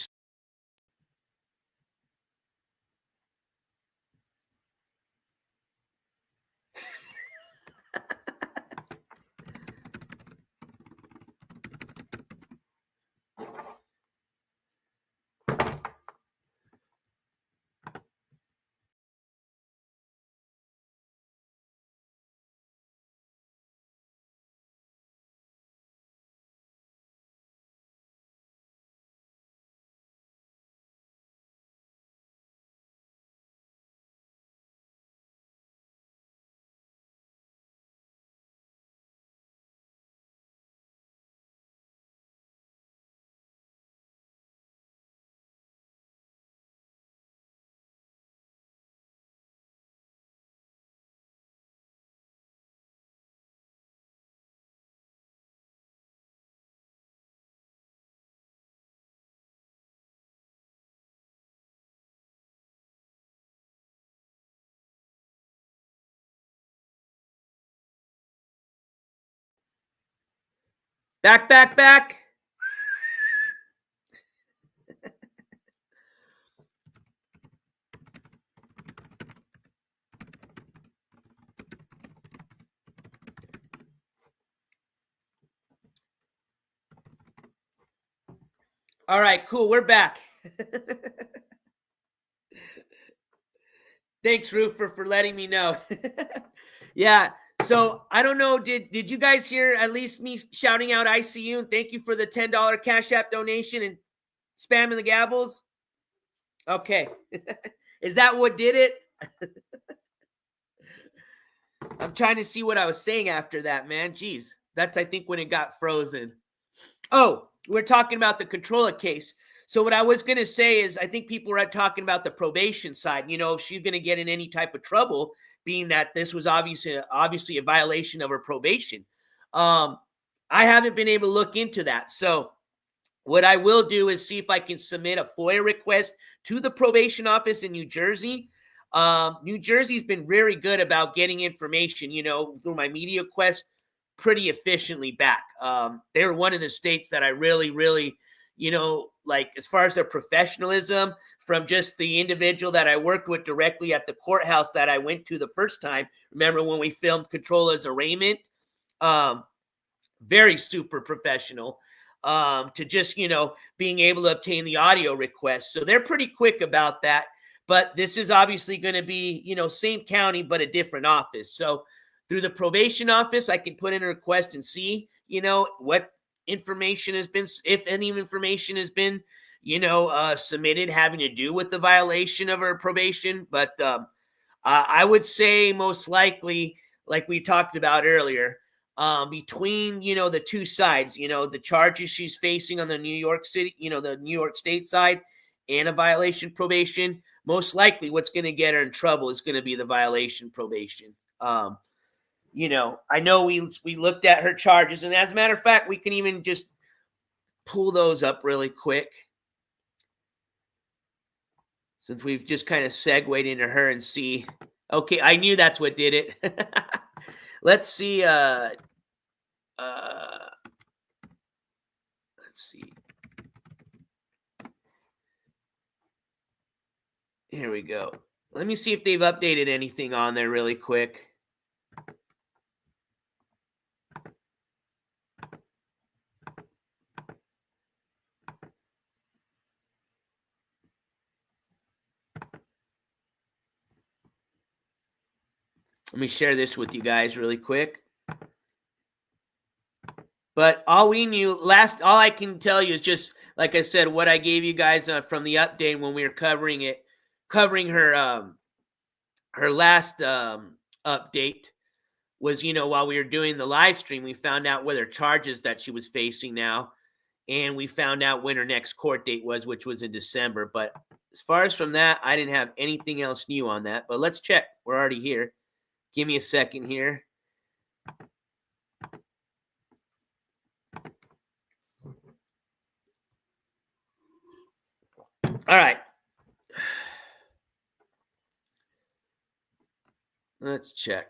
B: Back. All right, cool. We're back. Thanks, Roofer, for letting me know. Yeah. So I don't know. Did you guys hear at least me shouting out ICU? And thank you for the $10 Cash App donation and spamming the gavels. Okay. Is that what did it? I'm trying to see what I was saying after that, man. Jeez. That's, I think, when it got frozen. Oh, we're talking about the controller case. So what I was going to say is, I think people are talking about the probation side. If she's going to get in any type of trouble, being that this was obviously a violation of her probation. I haven't been able to look into that. So what I will do is see if I can submit a FOIA request to the probation office in New Jersey. New Jersey's been very good about getting information, through my media quest, pretty efficiently back. They're one of the states that I really, really, like as far as their professionalism from just the individual that I worked with directly at the courthouse that I went to the first time. Remember when we filmed Controlla's arraignment? Very super professional. To just, being able to obtain the audio request. So they're pretty quick about that. But this is obviously going to be, same county, but a different office. So through the probation office, I can put in a request and see, what information has been, if any information has been, submitted having to do with the violation of her probation. But I would say most likely, like we talked about earlier, between, the two sides, the charges she's facing on the New York City, the New York State side and a violation probation, most likely what's going to get her in trouble is going to be the violation probation. I know we looked at her charges, and as a matter of fact, we can even just pull those up really quick since we've just kind of segued into her and see. Okay, I knew that's what did it. Let's see. Let's see. Here we go. Let me see if they've updated anything on there really quick. Let me share this with you guys really quick. But all we knew all I can tell you is just, like I said, what I gave you guys from the update when we were covering her her last update was, while we were doing the live stream, we found out what her charges that she was facing now. And we found out when her next court date was, which was in December. But as far as from that, I didn't have anything else new on that. But let's check. We're already here. Give me a second here. All right. Let's check.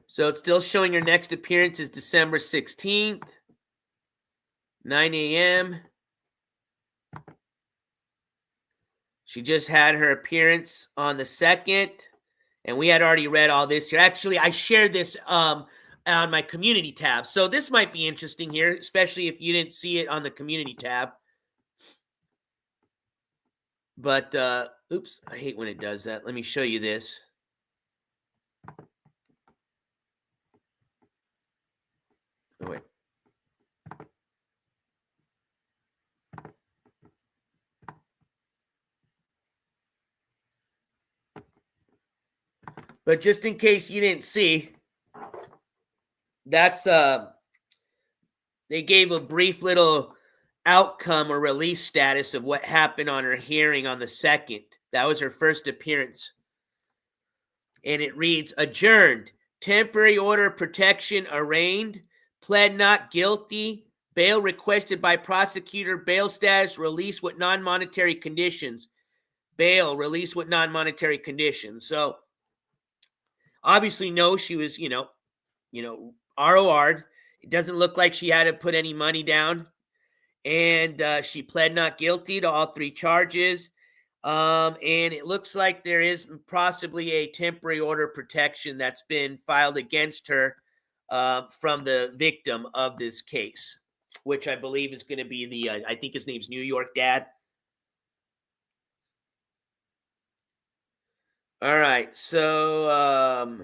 B: So it's still showing her next appearance is December 16th, 9 a.m. She just had her appearance on the 2nd, and we had already read all this here. Actually, I shared this on my community tab. So this might be interesting here, especially if you didn't see it on the community tab. But, oops, I hate when it does that. Let me show you this. Oh, wait. But just in case you didn't see, that's they gave a brief little outcome or release status of what happened on her hearing on the 2nd. That was her first appearance. And it reads, adjourned, temporary order of protection arraigned, pled not guilty, bail requested by prosecutor, bail status, release with non-monetary conditions. Bail, release with non-monetary conditions. So, obviously, no, she was, ROR'd. It doesn't look like she had to put any money down. And she pled not guilty to all 3 charges. And it looks like there is possibly a temporary order of protection that's been filed against her from the victim of this case, which I believe is going to be I think his name's New York Dad. All right, so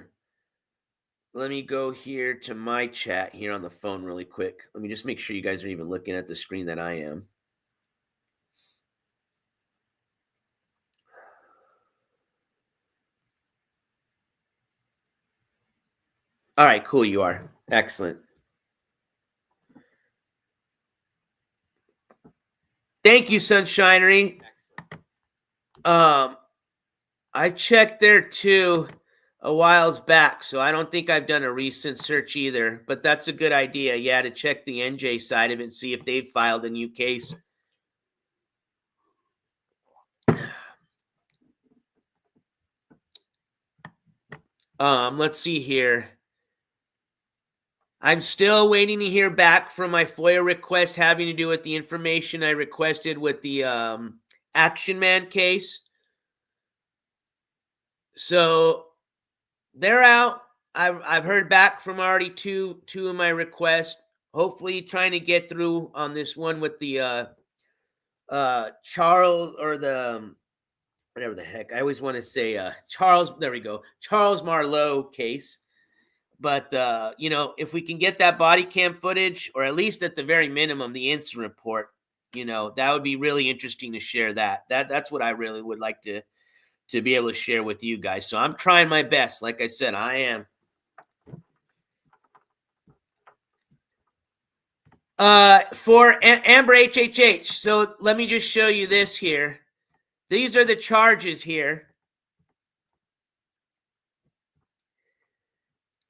B: let me go here to my chat here on the phone really quick. Let me just make sure you guys are even looking at the screen that I am. All right, cool, you are. Excellent. Thank you, Sunshinery. I checked there too a whiles back, so I don't think I've done a recent search either, but that's a good idea. Yeah, to check the NJ side of it and see if they've filed a new case. Let's see here. I'm still waiting to hear back from my FOIA request having to do with the information I requested with the Action Man case. So they're out. I've heard back from already two of my requests. Hopefully, trying to get through on this one with the Charles or the whatever the heck. I always want to say Charles. There we go, Charles Marlowe case. But if we can get that body cam footage, or at least at the very minimum, the incident report, that would be really interesting to share. That's what I really would like to be able to share with you guys. So I'm trying my best. Like I said, I am. For Amber HHH. So let me just show you this here. These are the charges here.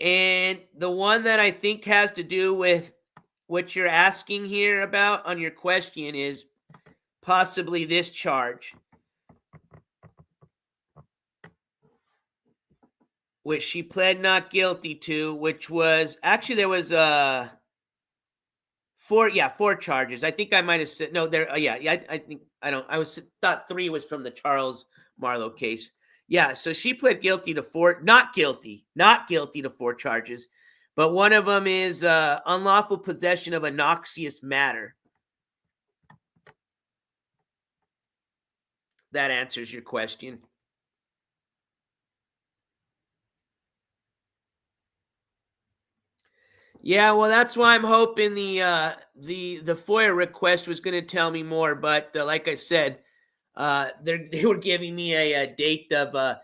B: And the one that I think has to do with what you're asking here about on your question is possibly this charge, which she pled not guilty to, which was actually there was four charges. I think I might have said no there. I think I thought 3 was from the Charles Marlowe case. Yeah, so she pled guilty to 4, not guilty to 4 charges, but one of them is unlawful possession of a noxious matter. That answers your question. Yeah, well, that's why I'm hoping the FOIA request was going to tell me more. But like I said, they were giving me a date of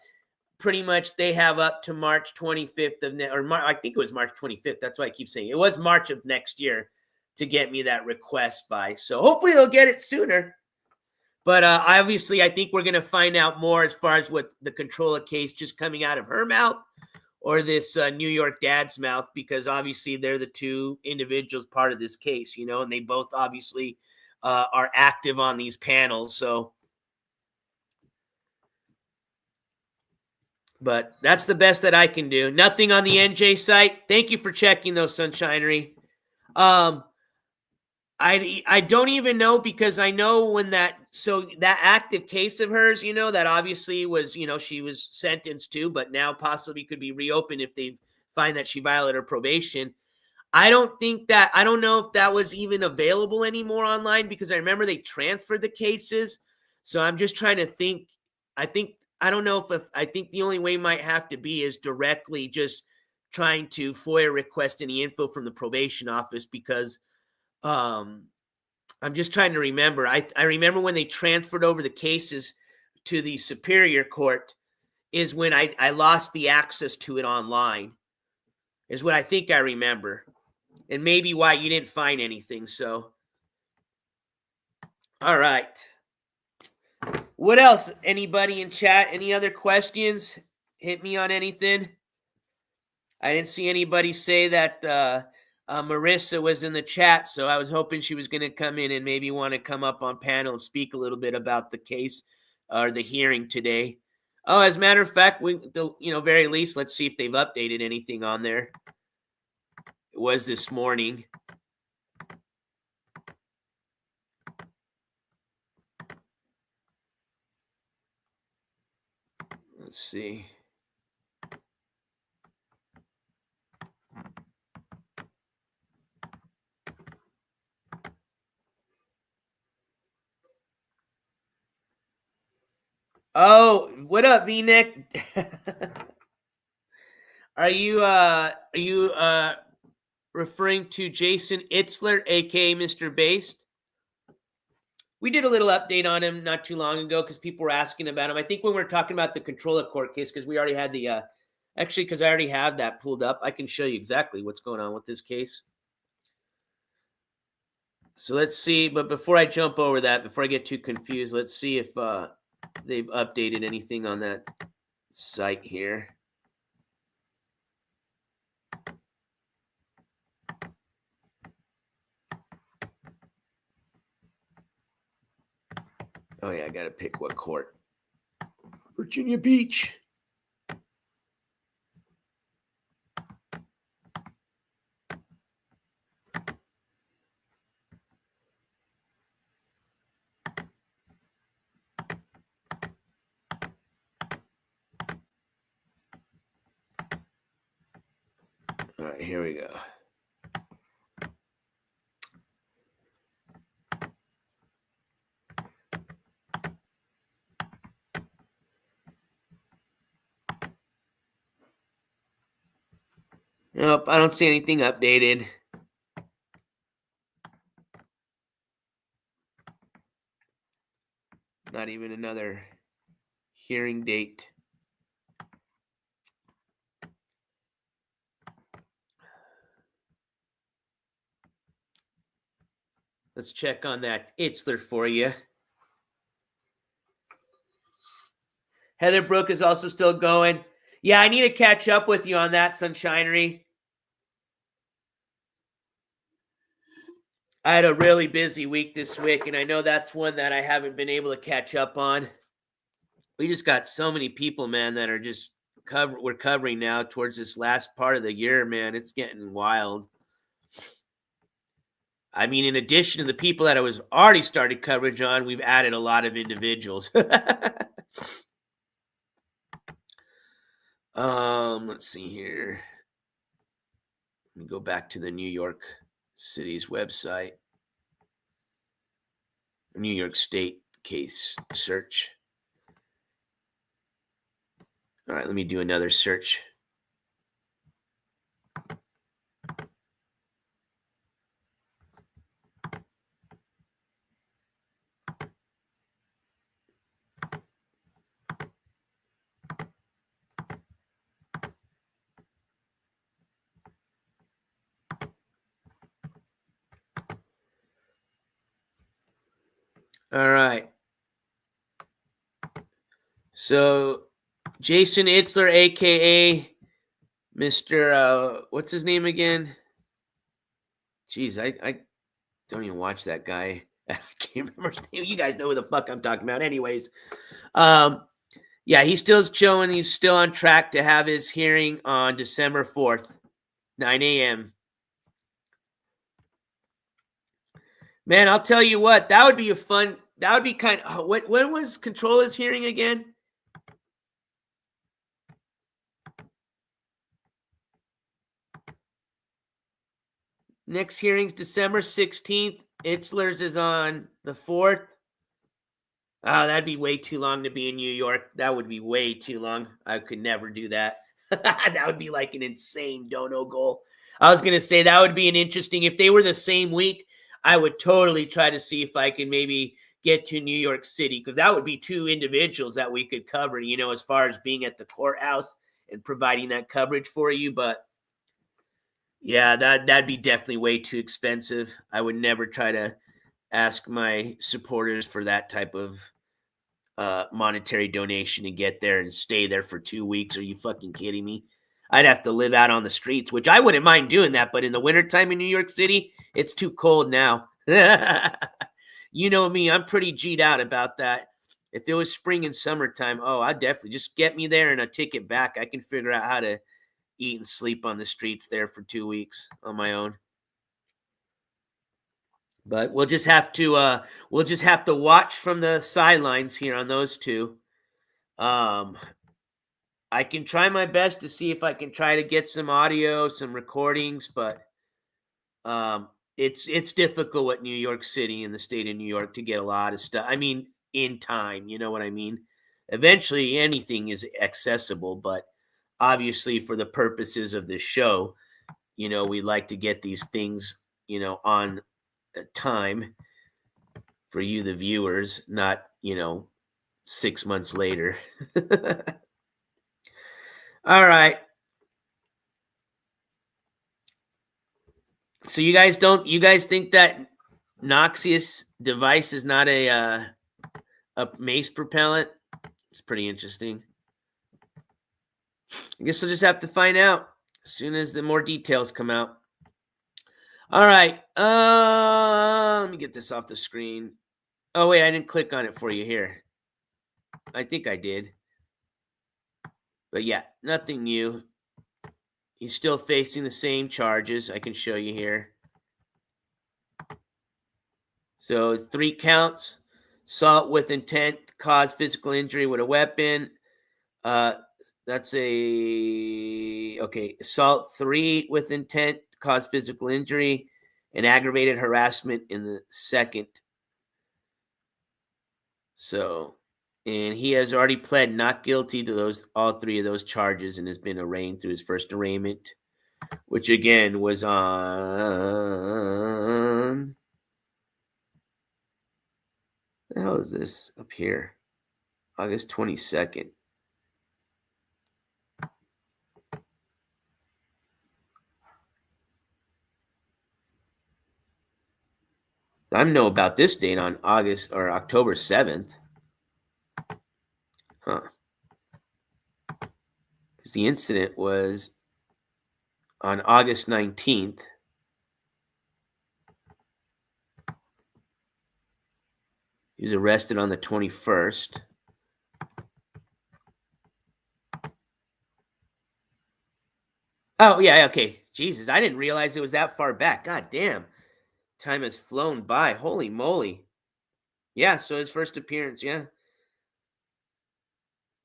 B: pretty much they have up to March 25th I think it was March 25th. That's why I keep saying it was March of next year to get me that request by. So hopefully they'll get it sooner. But obviously, I think we're going to find out more as far as what the controller case just coming out of her mouth or this New York dad's mouth, because obviously they're the two individuals part of this case, and they both obviously are active on these panels. So, but that's the best that I can do. Nothing on the NJ site. Thank you for checking those, Sunshinery. I don't even know, because I know when that active case of hers, that obviously was, she was sentenced to, but now possibly could be reopened if they find that she violated her probation. I don't know if that was even available anymore online, because I remember they transferred the cases. So I'm just trying to think. I don't know if I think the only way might have to be is directly just trying to FOIA request any info from the probation office, because I'm just trying to remember. I remember when they transferred over the cases to the Superior Court is when I lost the access to it online, is what I think I remember. And maybe why you didn't find anything. So, all right. What else? Anybody in chat? Any other questions? Hit me on anything. I didn't see anybody say that Marissa was in the chat, so I was hoping she was going to come in and maybe want to come up on panel and speak a little bit about the case or the hearing today. Oh, as a matter of fact, very least, let's see if they've updated anything on there. It was this morning. Let's see. Oh, what up, V-Neck? Are you referring to Jason Itzler, aka Mr. Based? We did a little update on him not too long ago because people were asking about him. I think when we were talking about the controller court case, because we already had the because I already have that pulled up, I can show you exactly what's going on with this case. So let's see. But before I jump over that, before I get too confused, let's see if they've updated anything on that site here. Oh, yeah, I got to pick what court. Virginia Beach. right, here we go. Nope, I don't see anything updated. Not even another hearing date. Let's check on that Itzler for you. Heather Brook is also still going. Yeah, I need to catch up with you on that, Sunshinery. I had a really busy week this week, and I know that's one that I haven't been able to catch up on. We just got so many people, man, that are just we're covering now towards this last part of the year, man. It's getting wild. I mean, in addition to the people that I was already started coverage on, we've added a lot of individuals. Let's see here. Let me go back to the New York City's website. New York State case search. All right, let me do another search. All right. So Jason Itzler, a.k.a. Mr. What's his name again? Jeez, I don't even watch that guy. I can't remember his name. You guys know who the fuck I'm talking about. Anyways, yeah, he's still showing he's still on track to have his hearing on December 4th, 9 a.m. Man, I'll tell you what, that would be a fun, that would be kind of, when was Controla's hearing again? Next hearing's December 16th. Itzler's is on the 4th. Oh, that'd be way too long to be in New York. That would be way too long. I could never do that. That would be like an insane dono goal. I was going to say that would be an interesting, if they were the same week, I would totally try to see if I can maybe get to New York City, because that would be two individuals that we could cover, you know, as far as being at the courthouse and providing that coverage for you. But yeah, that'd be definitely way too expensive. I would never try to ask my supporters for that type of monetary donation to get there and stay there for 2 weeks. Are you fucking kidding me? I'd have to live out on the streets, which I wouldn't mind doing that. But in the wintertime in New York City, it's too cold now. You know me, I'm pretty G'd out about that. If it was spring and summertime, oh, I'd definitely just get me there and a ticket back. I can figure out how to eat and sleep on the streets there for 2 weeks on my own. But we'll just have to watch from the sidelines here on those two. I can try my best to see if I can try to get some audio, some recordings, but it's difficult with New York City and the state of New York to get a lot of stuff. I mean, in time, you know what I mean? Eventually anything is accessible, but obviously for the purposes of this show, you know, we like to get these things, you know, on time for you, the viewers, not, you know, 6 months later. All right. So you guys think that Noxious device is not a mace propellant? It's pretty interesting. I guess we'll just have to find out as soon as the more details come out. All right. Let me get this off the screen. Oh, wait, I didn't click on it for you here. I think I did. But yeah, nothing new. He's still facing the same charges. I can show you here. So 3 counts: assault with intent to cause physical injury with a weapon, That's okay. Assault 3 with intent to cause physical injury and aggravated harassment in the second. So, and he has already pled not guilty to all 3 of those charges and has been arraigned through his first arraignment, which again was on. The hell is this up here? August 22nd. I know about this date on August or October 7th. Huh. Because the incident was on August 19th. He was arrested on the 21st. Oh, yeah, okay. Jesus, I didn't realize it was that far back. God damn. Time has flown by. Holy moly. Yeah, so his first appearance,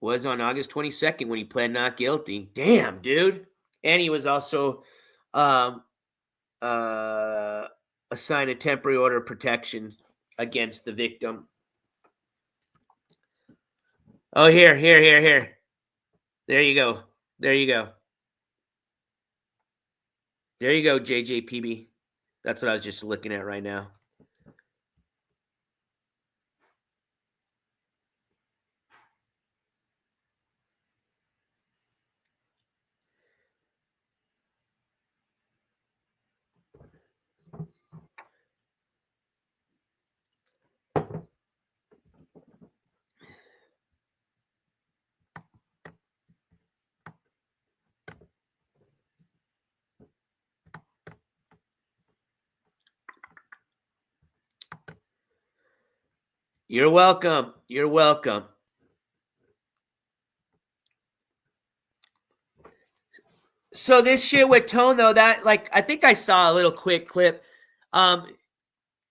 B: was on August 22nd when he pled not guilty. Damn, dude. And he was also assigned a temporary order of protection against the victim. Oh, here. There you go. There you go, JJPB. That's what I was just looking at right now. You're welcome. You're welcome. So this shit with Tone, though, that, like, I think I saw a little quick clip.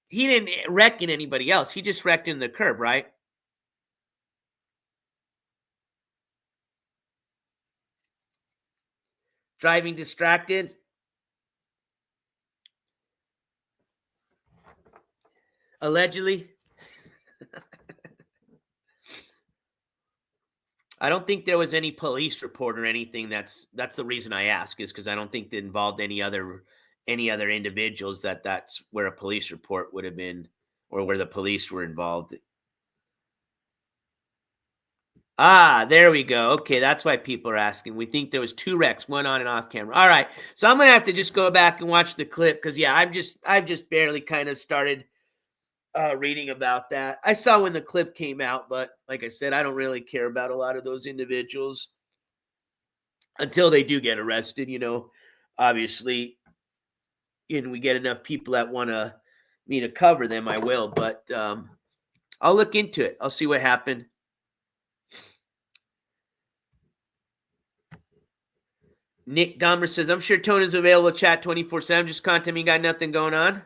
B: He didn't wreck in anybody else. He just wrecked in the curb, right? Driving distracted. Allegedly. I don't think there was any police report or anything. That's the reason I ask, is because I don't think that involved any other individuals that's where a police report would have been, or where the police were involved. Ah, there we go. Okay, that's why people are asking. We think there was 2 wrecks, one on and off camera. All right, so I'm gonna have to just go back and watch the clip because I've just barely kind of started reading about that. I saw when the clip came out, but like I said, I don't really care about a lot of those individuals until they do get arrested. Obviously, and we get enough people that want me to cover them, I will. But I'll look into it. I'll see what happened. Nick Dahmer says, I'm sure Tone is available chat 24/7. Just contact me. Got nothing going on.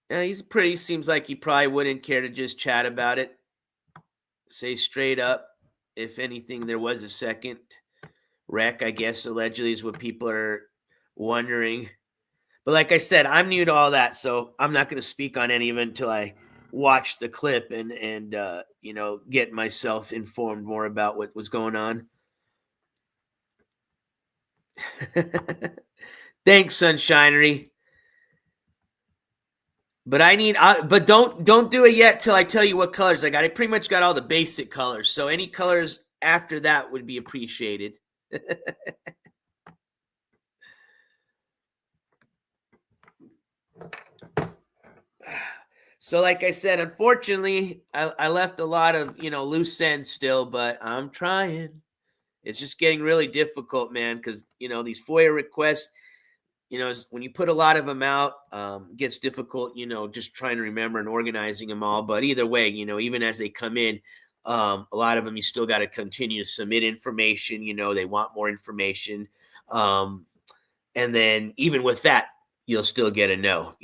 B: Yeah, seems like he probably wouldn't care to just chat about it. Say straight up, if anything, there was a second wreck, I guess, allegedly, is what people are wondering. But like I said, I'm new to all that, so I'm not going to speak on any of it until I watch the clip and get myself informed more about what was going on. Thanks, Sunshinery. But but don't do it yet till I tell you what colors I got. I pretty much got all the basic colors, so any colors after that would be appreciated. So like I said, unfortunately, I left a lot of, loose ends still, but I'm trying. It's just getting really difficult, man, because, these FOIA requests, when you put a lot of them out, it gets difficult, just trying to remember and organizing them all. But either way, even as they come in, a lot of them, you still got to continue to submit information. They want more information. And then even with that, you'll still get a no,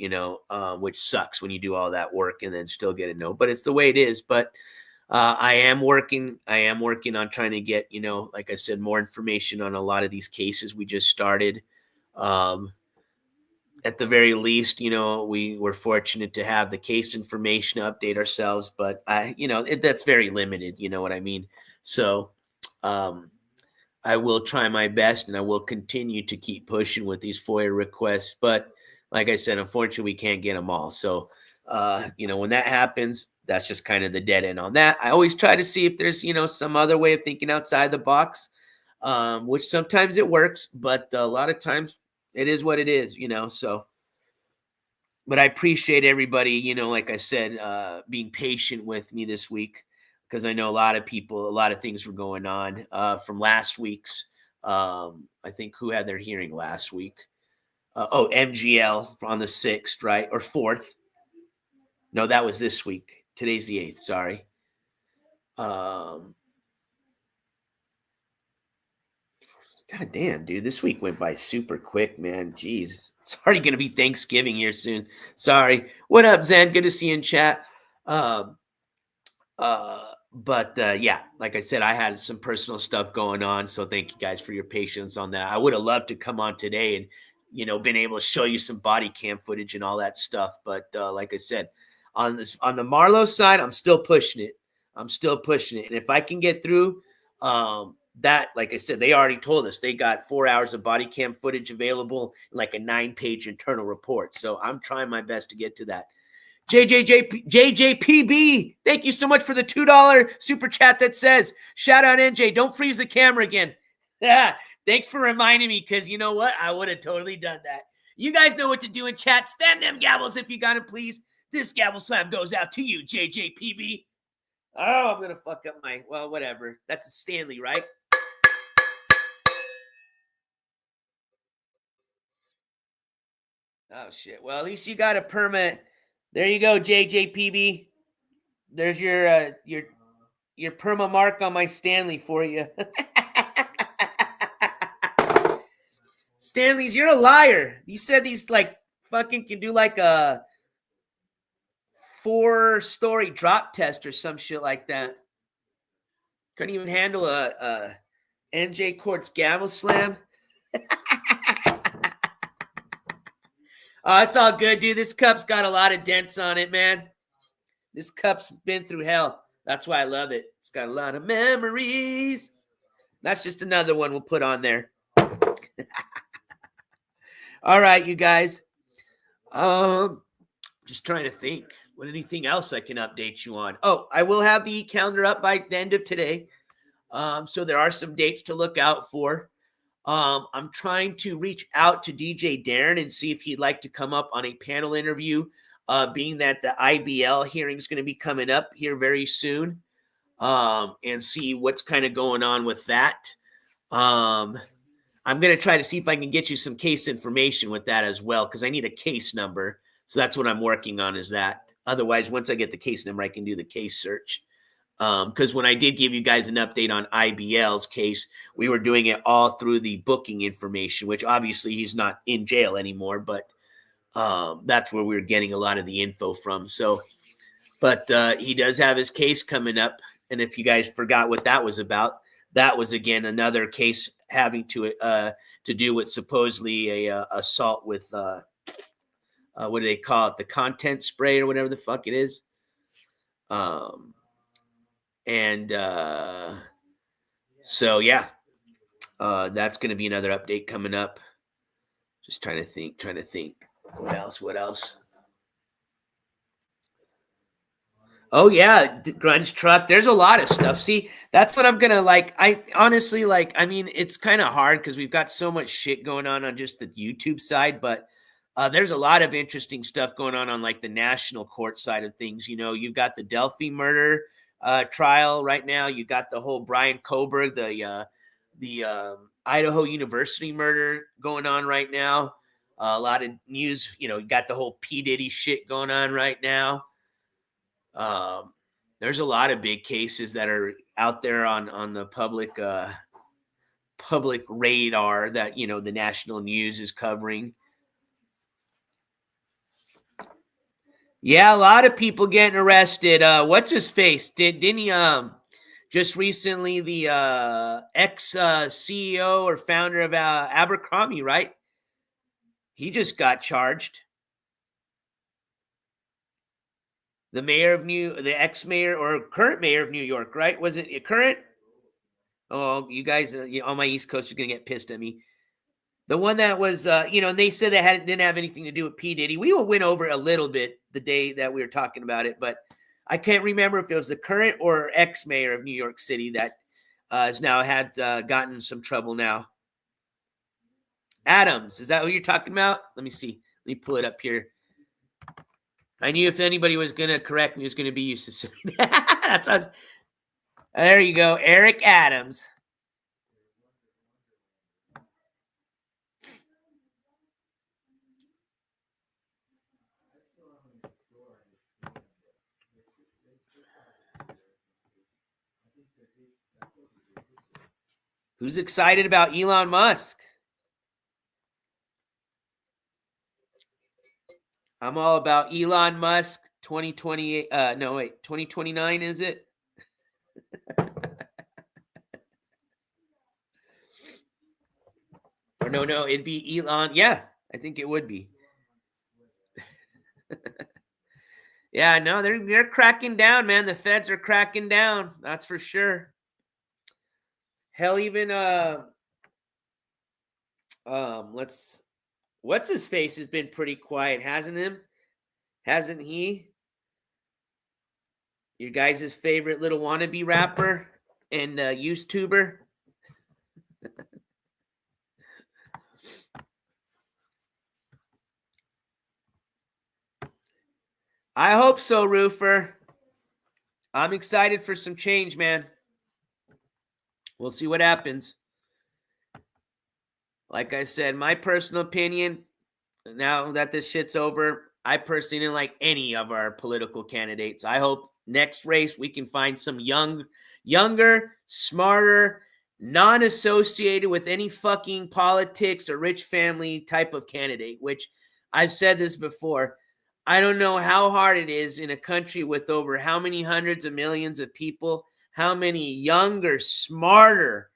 B: which sucks when you do all that work and then still get a no, but it's the way it is. But I am working on trying to get, like I said, more information on a lot of these cases we just started. At the very least, we were fortunate to have the case information to update ourselves, but that's very limited. You know what I mean? So, I will try my best, and I will continue to keep pushing with these FOIA requests. But like I said, unfortunately, we can't get them all. So, when that happens, that's just kind of the dead end on that. I always try to see if there's, some other way of thinking outside the box, which sometimes it works, but a lot of times it is what it is, so. But I appreciate everybody, like I said, being patient with me this week, because I know a lot of things were going on from last week's. I think who had their hearing last week? MGL on the 6th, right? Or 4th. No, that was this week. Today's the 8th. Sorry. God damn, dude. This week went by super quick, man. Jeez. It's already going to be Thanksgiving here soon. Sorry. What up, Zen? Good to see you in chat. But yeah, like I said, I had some personal stuff going on. So thank you guys for your patience on that. I would have loved to come on today and, been able to show you some body cam footage and all that stuff. But like I said, on the Marlowe side, I'm still pushing it. And if I can get through, that, like I said, they already told us they got 4 hours of body cam footage available, like a 9-page internal report. So I'm trying my best to get to that. JJPB, thank you so much for the $2 super chat that says, shout out NJ, don't freeze the camera again. Yeah, thanks for reminding me, because you know what? I would have totally done that. You guys know what to do in chat. Spam them gavels if you got it, please. This gavel slam goes out to you, JJPB. Oh, I'm going to fuck up whatever. That's a Stanley, right? Oh, shit. Well, at least you got a permit. There you go, JJPB. There's your perma mark on my Stanley for you. Stanley's, you're a liar. You said these fucking can do like a 4-story drop test or some shit like that. Couldn't even handle a NJCourts gavel slam. Oh, it's all good, dude. This cup's got a lot of dents on it, man. This cup's been through hell. That's why I love it. It's got a lot of memories. That's just another one we'll put on there. All right, you guys. Just trying to think. What anything else I can update you on? Oh, I will have the calendar up by the end of today. So there are some dates to look out for. I'm trying to reach out to DJ Darren and see if he'd like to come up on a panel interview, being that the IBL hearing is going to be coming up here very soon, and see what's kind of going on with that. I'm going to try to see if I can get you some case information with that as well, because I need a case number. So that's what I'm working on, is that. Otherwise, once I get the case number, I can do the case search. Because when I did give you guys an update on IBL's case, we were doing it all through the booking information, which obviously he's not in jail anymore, but that's where we were getting a lot of the info from. So, but he does have his case coming up. And if you guys forgot what that was about, that was, again, another case having to do with supposedly a assault with, what do they call it? The content spray or whatever the fuck it is. So yeah, that's going to be another update coming up. Just trying to think. What else? Oh yeah, Grunge Truck. There's a lot of stuff. See, that's what I'm going to I honestly it's kind of hard because we've got so much shit going on just the YouTube side, but there's a lot of interesting stuff going on the national court side of things. You've got the Delphi murder trial right now. You got the whole Brian Koberg, the Idaho University murder going on right now. A lot of news. You got the whole P. Diddy shit going on right now. There's a lot of big cases that are out there on the public radar that the national news is covering. Yeah, a lot of people getting arrested. What's his face? Didn't he just recently the ex CEO or founder of Abercrombie, right? He just got charged. The ex-mayor or current mayor of New York, right? Was it current? Oh, you guys on my East Coast are gonna get pissed at me. The one that was, and they said that didn't have anything to do with P. Diddy. We went over a little bit the day that we were talking about it, but I can't remember if it was the current or ex-mayor of New York City that has now gotten some trouble now. Adams, is that who you're talking about? Let me see. Let me pull it up here. I knew if anybody was going to correct me, it was going to be you, Cecilia. That's us. There you go. Eric Adams. Who's excited about Elon Musk? I'm all about Elon Musk 2028. 2029, is it? Or no, it'd be Elon. Yeah, I think it would be. Yeah, no, they're cracking down, man. The feds are cracking down. That's for sure. Hell, even what's his face has been pretty quiet, hasn't he? Your guys' favorite little wannabe rapper and YouTuber. I hope so, Roofer. I'm excited for some change, man. We'll see what happens. Like I said, my personal opinion, now that this shit's over, I personally didn't like any of our political candidates. I hope next race we can find some younger, smarter, non-associated with any fucking politics or rich family type of candidate, which I've said this before. I don't know how hard it is in a country with over how many hundreds of millions of people, how many younger, smarter,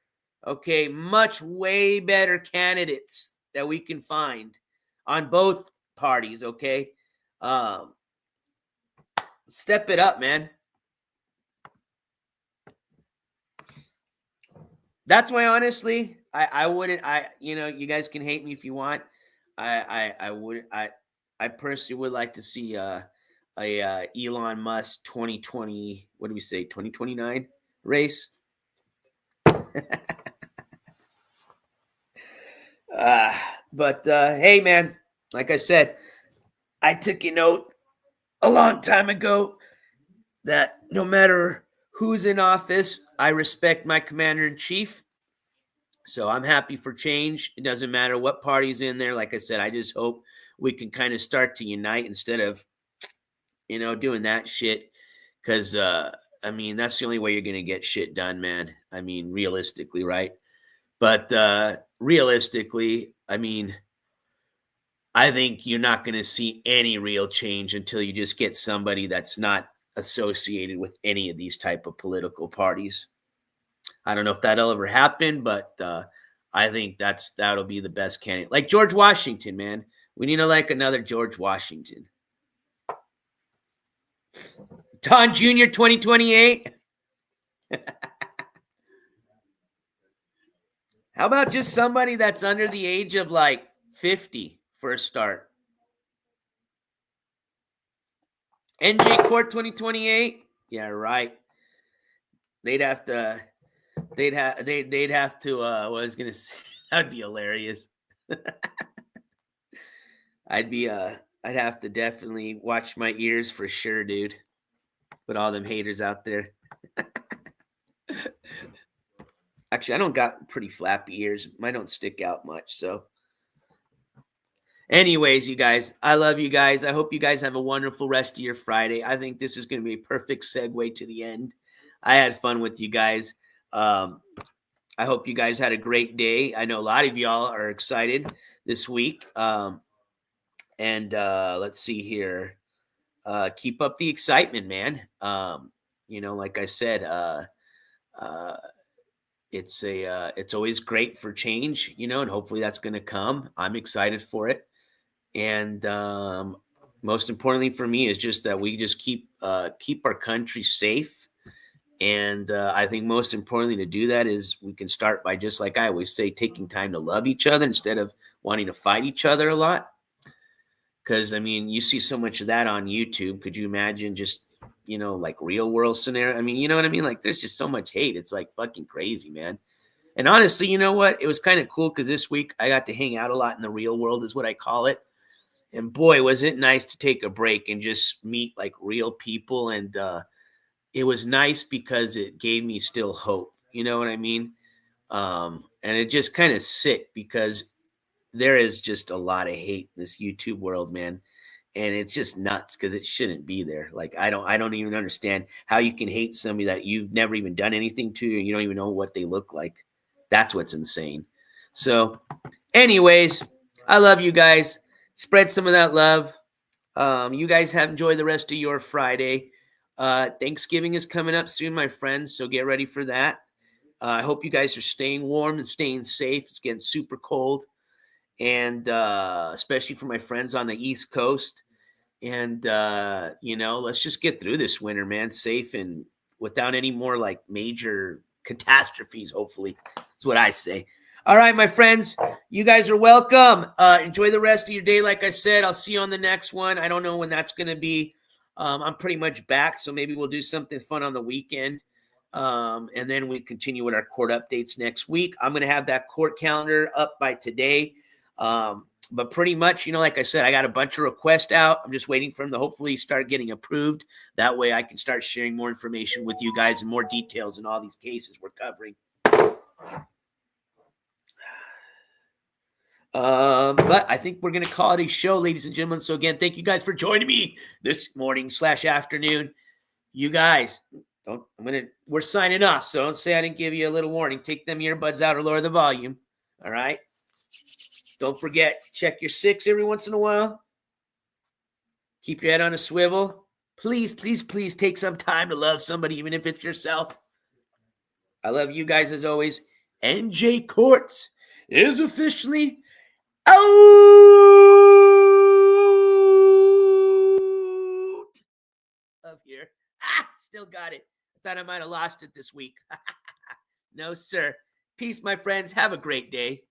B: much way better candidates that we can find on both parties, okay? Step it up, man. That's why, honestly, I wouldn't. You guys can hate me if you want. I personally would like to see a Elon Musk 2020. What do we say? 2029 race. But hey, man, like I said, I took a note a long time ago that no matter who's in office, I respect my commander in chief. So I'm happy for change. It doesn't matter what party's in there. Like I said, I just hope we can kind of start to unite instead of, doing that shit. Because, that's the only way you're going to get shit done, man. I mean, realistically, right? But realistically, I think you're not going to see any real change until you just get somebody that's not associated with any of these type of political parties. I don't know if that'll ever happen, but I think that'll be the best candidate. Like George Washington, man. We need to like another George Washington. Don Jr. 2028. How about just somebody that's under the age of like 50 for a start? NJCourts 2028. Yeah, right. They'd have to. They'd have to. What I was gonna say, that'd be hilarious. I'd have to definitely watch my ears for sure, dude. With all them haters out there. Actually, I don't got pretty flappy ears. Mine don't stick out much. So, anyways, you guys, I love you guys. I hope you guys have a wonderful rest of your Friday. I think this is going to be a perfect segue to the end. I had fun with you guys. I hope you guys had a great day. I know a lot of y'all are excited this week. And let's see here. keep up the excitement, man. Like I said, it's always great for change, and hopefully that's going to come. I'm excited for it. And most importantly for me is just that we just keep our country safe. And I think most importantly to do that is we can start by, just like I always say, taking time to love each other instead of wanting to fight each other a lot. Because, I mean, you see so much of that on YouTube. Could you imagine just, like real world scenario? I mean, you know what I mean? Like, there's just so much hate. It's like fucking crazy, man. And honestly, you know what? It was kind of cool because this week I got to hang out a lot in the real world, is what I call it. And boy, was it nice to take a break and just meet like real people. And it was nice because it gave me still hope. You know what I mean? And it just kind of sick because there is just a lot of hate in this YouTube world, man. And it's just nuts because it shouldn't be there. Like, I don't even understand how you can hate somebody that you've never even done anything to, and you don't even know what they look like. That's what's insane. So anyways, I love you guys. Spread some of that love. You guys have enjoyed the rest of your Friday. Thanksgiving is coming up soon, my friends, so get ready for that. I hope you guys are staying warm and staying safe. It's getting super cold, and especially for my friends on the East Coast. And, let's just get through this winter, man, safe and without any more like major catastrophes, hopefully. That's what I say. All right, my friends, you guys are welcome. Enjoy the rest of your day. Like I said, I'll see you on the next one. I don't know when that's going to be. I'm pretty much back, so maybe we'll do something fun on the weekend. And then we continue with our court updates next week. I'm going to have that court calendar up by today. But pretty much, like I said, I got a bunch of requests out. I'm just waiting for them to hopefully start getting approved. That way I can start sharing more information with you guys and more details in all these cases we're covering. But I think we're going to call it a show, ladies and gentlemen. So again, thank you guys for joining me this morning/afternoon. You guys, we're signing off. So don't say I didn't give you a little warning. Take them earbuds out or lower the volume. All right. Don't forget, check your 6 every once in a while. Keep your head on a swivel. Please, please, please take some time to love somebody, even if it's yourself. I love you guys as always. NJCourts is officially out of here. Still got it. I thought I might have lost it this week. No, sir. Peace, my friends. Have a great day.